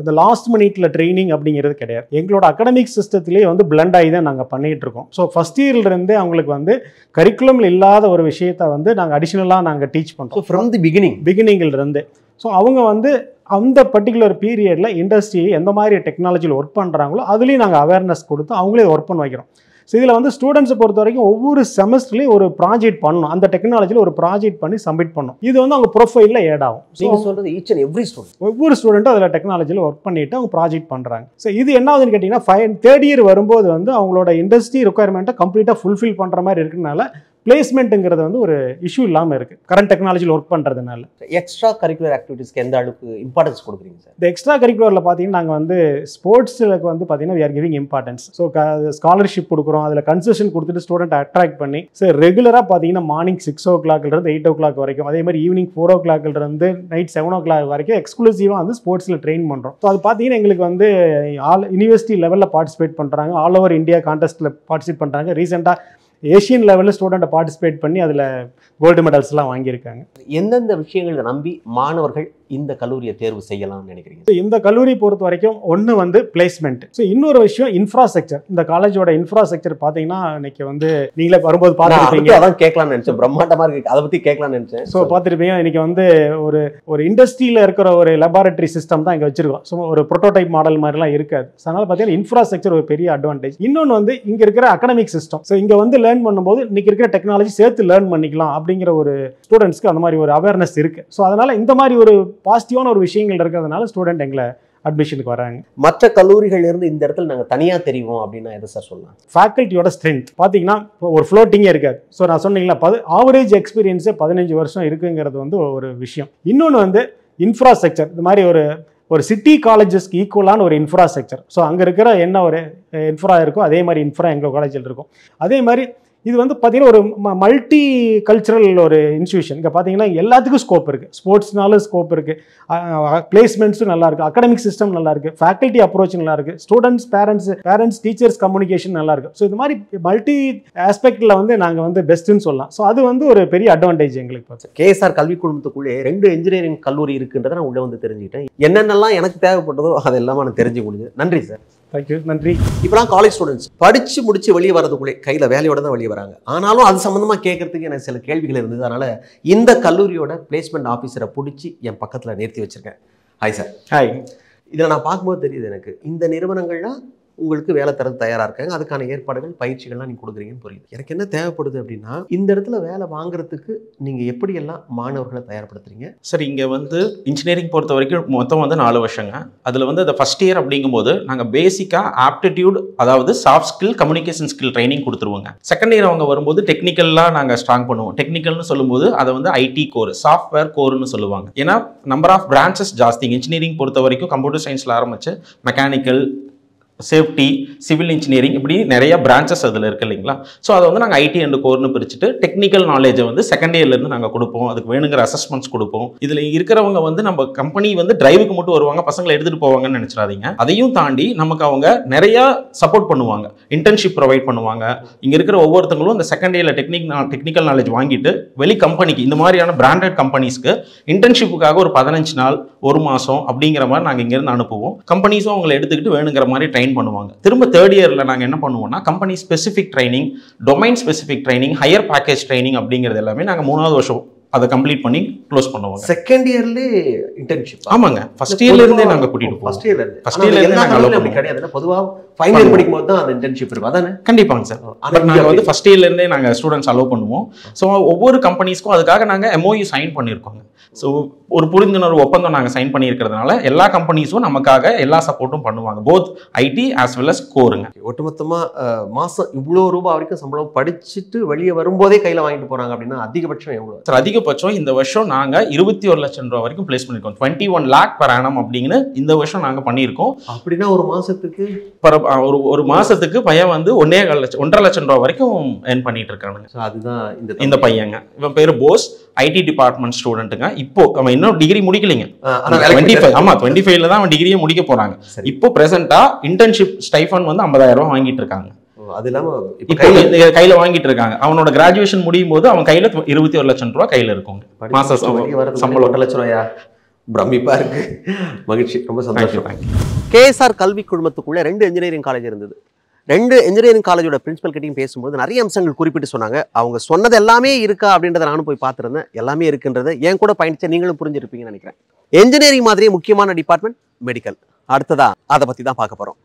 அந்த லாஸ்ட் மினிட்ல ட்ரைனிங் அப்படிங்கிறது கிடையாது. எங்களோட அகடமிக் சிஸ்டத்திலே வந்து பிளண்ட் ஆகி தான் நாங்கள் பண்ணிகிட்டு இருக்கோம். ஸோ ஃபஸ்ட் இயர்லேருந்தே அவங்களுக்கு வந்து கரிக்குலம் இல்லாத ஒரு விஷயத்தை வந்து நாங்கள் அடிஷ்னலாக நாங்கள் டீச் பண்ணுறோம். From the பிகினிங்கிலிருந்து. ஸோ அவங்க வந்து அந்த பர்டிகுலர் பீரியடில் இண்டஸ்ட்ரி எந்த மாதிரி டெக்னாலஜியில் ஒர்க் பண்ணுறாங்களோ அதுலேயும் நாங்கள் அவேர்னஸ் கொடுத்து அவங்களே ஒர்க் பண்ண வைக்கிறோம். ஸோ இதில் வந்து ஸ்டூடெண்ட்ஸை பொறுத்த வரைக்கும் ஒவ்வொரு செமஸ்டர்லேயும் ஒரு ப்ராஜெக்ட் பண்ணணும், அந்த டெக்னாலஜியில் ஒரு ப்ராஜெக்ட் பண்ணி சப்மிட் பண்ணணும். இது வந்து அவங்க ப்ரொஃபைலில் ஏட் ஆகும். நீங்கள் சொல்கிறது ஈச் அண்ட் எவ்ரி ஸ்டூடெண்ட், ஒவ்வொரு ஸ்டூடெண்ட்டும் அதில் டெக்னாலஜியில் ஒர்க் பண்ணிவிட்டு அவங்க ப்ராஜெக்ட் பண்ணுறாங்க. ஸோ இது என்ன ஆகுதுன்னு கேட்டிங்கன்னா தேர்ட் இயர் வரும்போது வந்து அவங்களோட இண்டஸ்ட்ரி ரெக்குயர்மெண்ட்டை கம்ப்ளீட்டாக ஃபுல்ஃபில் பண்ணுற மாதிரி இருக்கிறதுனால பிளேஸ்மெண்ட்டுங்கிறது வந்து ஒரு இஷ்யூ இல்லாமல் இருக்குது கரண்ட் டெக்னாலஜியில் ஒர்க் பண்ணுறதுனால. எக்ஸ்ட்ரா கரிக்குலர் ஆக்டிவிட்டீஸ்க்கு எந்த அளவுக்கு இம்பார்ட்டன்ஸ் கொடுக்குறீங்க சார்? இந்த எக்ஸ்ட்ரா கரிக்குலரில் பார்த்தீங்கன்னா நாங்கள் வந்து ஸ்போர்ட்ஸில் வந்து பார்த்தீங்கன்னா we are giving importance. So scholarship கொடுக்குறோம், அதில் கன்செஷன் கொடுத்துட்டு ஸ்டூடெண்ட் அட்ராக்ட் பண்ணி ஸோ ரெகுலராக பார்த்தீங்கன்னா மார்னிங் 6 o'clock 8 o'clock வரைக்கும், அதே மாதிரி ஈவினிங் 4 o'clock நைட் 7 o'clock வரைக்கும் எக்ஸ்க்ளூசிவாக வந்து ஸ்போர்ட்ஸில் ட்ரெயின் பண்ணுறோம். ஸோ அது பார்த்தீங்கன்னா எங்களுக்கு வந்து யூனிவர்சிட்டி லெவலில் பார்ட்டிசிபேட் பண்ணுறாங்க, ஆல் ஓவர் இந்தியா கான்டெஸ்ட்டில் பார்ட்டிசிபேட் பண்ணுறாங்க. ரீசெண்டாக ஏஷியன் லெவலில் ஸ்டூடெண்ட்டை பார்ட்டிசிபேட் பண்ணி அதில் கோல்டு மெடல்ஸ்லாம் வாங்கியிருக்காங்க. எந்தெந்த விஷயங்களை நம்பி மாணவர்கள் இந்த கல்லூரியை தேர்வு செய்யலாம்னு நினைக்கிறீங்க? ஸோ இந்த கல்லூரி பொறுத்த வரைக்கும் ஒன்று வந்து பிளேஸ்மெண்ட். ஸோ இன்னொரு விஷயம் இன்ஃப்ராஸ்ட்ரக்சர். இந்த காலேஜோட இன்ஃப்ராஸ்ட்ரக்சர் பார்த்தீங்கன்னா இன்னைக்கு வந்து நீங்களே வரும்போது பார்த்துருப்பீங்க. அதான் கேட்கலாம்னு நினச்சேன், பிரம்மாண்டமாக இருக்கு, அதை பற்றி கேட்கலாம்னு நினச்சேன். ஸோ பார்த்துருப்பீங்க, இன்னைக்கு வந்து ஒரு இண்டஸ்ட்ரியில் இருக்கிற ஒரு லெபார்டரி சிஸ்டம் தான் இங்கே வச்சிருக்கோம். ஸோ ஒரு ப்ரோட்டோடைப் மாடல் மாதிரிலாம் இருக்காது. ஸோ அதனால் பார்த்தீங்கன்னா இன்ஃப்ராஸ்ட்ரக்சர் ஒரு பெரிய அட்வான்டேஜ். இன்னொன்று வந்து இங்கே இருக்கிற அகடமிக் சிஸ்டம். ஸோ இங்கே வந்து லேர்ன் பண்ணும்போது இன்னைக்கு இருக்கிற டெக்னாலஜி சேர்த்து லேர்ன் பண்ணிக்கலாம் அப்படிங்கிற ஒரு ஸ்டூடெண்ட்ஸ்க்கு அந்த மாதிரி ஒரு அவேர்னஸ் இருக்குது. ஸோ அதனால் இந்த மாதிரி ஒரு பாசிட்டிவான ஒரு விஷயங்கள் இருக்கிறதுனால ஸ்டூடெண்ட் எங்களை அட்மிஷனுக்கு வராங்க. மற்ற கல்லூரிகள் இருந்து இந்த இடத்துல நாங்கள் தனியாக தெரிவோம் அப்படின்னா எதை சார் சொல்லலாம்? ஃபேக்கல்ட்டியோட ஸ்ட்ரென்த் பார்த்தீங்கன்னா ஒரு ஃப்ளோட்டிங்கே இருக்காது. ஸோ நான் சொன்னீங்களா ஆவரேஜ் எக்ஸ்பீரியன்ஸே 15 வருஷம் இருக்குங்கிறது வந்து ஒரு விஷயம். இன்னொன்று வந்து இன்ஃப்ராஸ்ட்ரக்சர். இது மாதிரி ஒரு சிட்டி காலேஜஸ்க்கு ஈக்குவலான ஒரு இன்ஃப்ராஸ்ட்ரக்சர். ஸோ அங்கே இருக்கிற என்ன ஒரு இன்ஃப்ரா இருக்கோ அதே மாதிரி இன்ஃப்ரா எங்கள் காலேஜில் இருக்கும். அதே மாதிரி இது வந்து பார்த்தீங்கன்னா ஒரு மல்டி கல்ச்சுரல் ஒரு இன்ஸ்டியூஷன். இங்கே பார்த்தீங்கன்னா எல்லாத்துக்கும் ஸ்கோப் இருக்குது. ஸ்போர்ட்ஸ்னாலும் ஸ்கோப் இருக்குது, பிளேஸ்மெண்ட்ஸும் நல்லா இருக்குது, அகடமிக் சிஸ்டம் நல்லா இருக்குது, ஃபேக்கல்ட்டி அப்ரோச் நல்லா இருக்குது, ஸ்டூடெண்ட்ஸ் பேரண்ட்ஸ் டீச்சர்ஸ் கம்யூனிகேஷன் நல்லா இருக்குது. ஸோ இது மாதிரி மல்டி ஆஸ்பெக்டில் வந்து நாங்கள் வந்து பெஸ்ட்டுன்னு சொல்லலாம். ஸோ அது வந்து ஒரு பெரிய அட்வான்டேஜ் எங்களுக்கு. கேஎஸ்ஆர் கல்வி குழுமத்துக்குள்ளே 2 இன்ஜினியரிங் கல்லூரி இருக்குன்றதை நான் உள்ளே வந்து தெரிஞ்சுக்கிட்டேன். என்னென்னலாம் எனக்கு தேவைப்பட்டதோ அதெல்லாம் நான் தெரிஞ்சு முடிஞ்சது. நன்றி சார். தேங்க்யூ. நன்றி. இப்போலாம் காலேஜ் ஸ்டூடெண்ட்ஸ் படித்து முடிச்சு வெளியே வரதுக்குள்ளே கையில் வேலையோட தான் வெளியே வராங்க. ஆனாலும் அது சம்மந்தமாக கேட்கறதுக்கு எனக்கு சில கேள்விகள் இருந்தது. அதனால் இந்த கல்லூரியோட பிளேஸ்மெண்ட் ஆஃபீஸரை பிடிச்சி என் பக்கத்தில் நிறுத்தி வச்சுருக்கேன். Hi sir. ஹாய். இதில் நான் பார்க்கும்போது தெரியுது எனக்கு இந்த நிறுவனங்கள்லாம் உங்களுக்கு வேலை தரது தயாராக இருக்காங்க, அதுக்கான ஏற்பாடுகள் பயிற்சிகள்லாம் நீங்கள் கொடுக்குறீங்கன்னு புரியுது. எனக்கு என்ன தேவைப்படுது அப்படின்னா இந்த இடத்துல வேலை வாங்குறதுக்கு நீங்கள் எப்படியெல்லாம் மாணவர்களை தயார்படுத்துறீங்க? சார், இங்கே வந்து இன்ஜினியரிங் பொறுத்த வரைக்கும் மொத்தம் வந்து 4 வருஷங்க. அதில் வந்து அந்த ஃபஸ்ட் இயர் அப்படிங்கும்போது நாங்கள் பேசிக்காக ஆப்டிடியூட், அதாவது soft skill, communication skill training கொடுத்துருவோங்க. செகண்ட் இயர் அவங்க வரும்போது டெக்னிக்கல்லாம் நாங்கள் ஸ்ட்ராங் பண்ணுவோம். டெக்னிக்கல்னு சொல்லும்போது அதை வந்து ஐடி கோர், சாஃப்ட்வேர் கோர்னு சொல்லுவாங்க. ஏன்னா நம்பர் ஆஃப் பிரான்ச்சஸ் ஜாஸ்தி. இன்ஜினியரிங் பொறுத்த வரைக்கும் கம்ப்யூட்டர் சயின்ஸில் ஆரம்பிச்சு மெக்கானிக்கல், சேஃப்டி, சிவில் இன்ஜினியரிங் இப்படி நிறைய பிரான்ச்சஸ் அதில் இருக்குது இல்லைங்களா. ஸோ அதை வந்து நாங்கள் ஐடி அண்ட் கோர்னு பிரிச்சுட்டு டெக்னிக்கல் நாலேஜை வந்து செகண்ட் இயர்லேருந்து நாங்கள் கொடுப்போம். அதுக்கு வேணுங்கிற அசஸ்மெண்ட்ஸ் கொடுப்போம். இதில் இருக்கிறவங்க வந்து நம்ம கம்பெனி வந்து டிரைவுக்கு மட்டும் வருவாங்க, பசங்களை எடுத்துகிட்டு போவாங்கன்னு நினச்சிடாதீங்க. அதையும் தாண்டி நமக்கு அவங்க நிறையா சப்போர்ட் பண்ணுவாங்க, இன்டர்ன்ஷிப் ப்ரொவைட் பண்ணுவாங்க. இங்கே இருக்கிற ஒவ்வொருத்தங்களும் இந்த செகண்ட் இயரில் டெக்னிக்கல் நாலேஜ் வாங்கிட்டு வெளி கம்பெனிக்கு, இந்த மாதிரியான பிராண்டட் கம்பெனிஸ்க்கு இன்டர்ன்ஷிப்புக்காக ஒரு 15 நாள், 1 மாதம் அப்படிங்கிற மாதிரி நாங்கள் இங்கேருந்து அனுப்புவோம். கம்பெனிஸும் அவங்களை எடுத்துக்கிட்டு வேணுங்கிற மாதிரி ட்ரைனிங் ட்ரெயின் பண்ணுவாங்க. திரும்ப தேர்ட் இயரில் நாங்கள் என்ன பண்ணுவோம்னா company specific training, domain specific training, higher package training அப்படிங்கிறது எல்லாமே நாங்கள் 3வது வருஷம் அதை கம்ப்ளீட் பண்ணி க்ளோஸ் பண்ணுவாங்க. செகண்ட் இயர்லேயே இன்டர்ன்ஷிப்? ஆமாங்க, ஃபர்ஸ்ட் இயர்ல இருந்தே நாங்க கூட்டிட்டு போவோம். ஃபர்ஸ்ட் இயர்ல இருந்து நாங்க அலோவ் பண்ணி கிடையாது. பொதுவா ஃபைனல் இயர் படிக்கும்போது தான் அந்த இன்டர்ன்ஷிப் இருக்கும். அதானே? கண்டிப்பாங்க சார். பட் நாங்க வந்து ஃபர்ஸ்ட் இயர்ல இருந்தே நாங்க ஸ்டூடண்ட்ஸ் அலோவ் பண்ணுவோம். ஸோ ஒவ்வொரு கம்பெனிஸ்க்கும் அதுக்காக நாங்க MOU சைன் பண்ணியிருக்கோங்க. ஸோ ஒரு புரிந்துணர்வு ஒப்பந்தம் நாங்கள் சைன் பண்ணியிருக்கிறதுனால எல்லா கம்பெனிஸும் நமக்காக எல்லா சப்போர்ட்டும் பண்ணுவாங்க, both IT as well as கோருங்க. ஒட்டுமொத்தமாக மாதம் இவ்வளோ ரூபாய் வரைக்கும் சம்பளம் படிச்சுட்டு வெளியே வரும்போதே கையில் வாங்கிட்டு போகிறாங்க அப்படின்னா அதிகபட்சம் எவ்வளோ சார்? அதிகபட்சம் இந்த வருஷம் நாங்கள் 21 லட்சம் ரூபா வரைக்கும் பிளேஸ் பண்ணியிருக்கோம். 21 lakh per annum அப்படிங்கிற இந்த வருஷம் நாங்கள் பண்ணியிருக்கோம். அப்படின்னா ஒரு மாதத்துக்கு ஒரு மாதத்துக்கு பையன் வந்து 1.5 லட்சம் ரூபா வரைக்கும் ஏர்ன் பண்ணிட்டு இருக்கானுங்க. அதுதான் இந்த பையங்க. இவன் பேர் போஸ், ஐடி டிபார்ட்மெண்ட் ஸ்டூடெண்ட்டுங்க. இப்போ அவன் இன்னும் டிகிரி முடிக்கலைங்க. 25ல தான் அவன் டிகிரியை முடிக்க போறாங்க. இப்போ பிரசன்டா இன்டர்ன்ஷிப் ஸ்டைஃபன் வந்து 50,000 ரூபாய் வாங்கிட்டு இருக்காங்க. அது இல்லாம கையில வாங்கிட்டு இருக்காங்க. அவனோட கிராஜுவேஷன் முடியும் போது அவன் கையில 21 லட்சம் ரூபாய் கையில இருக்கும். மாச சம்பளம் 1 லட்சம் ரூபாயா? பிரமிப்பா இருக்கு. மகிழ்ச்சி, ரொம்ப சந்தோஷம். கேஎஸ்ஆர் கல்வி குழுமத்துக்குள்ள 2 இன்ஜினியரிங் காலேஜ் இருந்தது. 2 இன்ஜினியரிங் காலேஜோட பிரின்சிபல் கிட்டையும் பேசும்போது நிறைய அம்சங்கள் குறிப்பிட்டு சொன்னாங்க. அவங்க சொன்னது எல்லாமே இருக்கா அப்படின்றத நானும் போய் பார்த்துருந்தேன். எல்லாமே இருக்குன்றதை என் கூட பயணிச்ச நீங்களும் புரிஞ்சிருப்பீங்கன்னு நினைக்கிறேன். இன்ஜினியரிங் மாதிரியே முக்கியமான டிபார்ட்மெண்ட் மெடிக்கல். அடுத்ததா அதை பற்றி தான் பார்க்க போகிறோம்.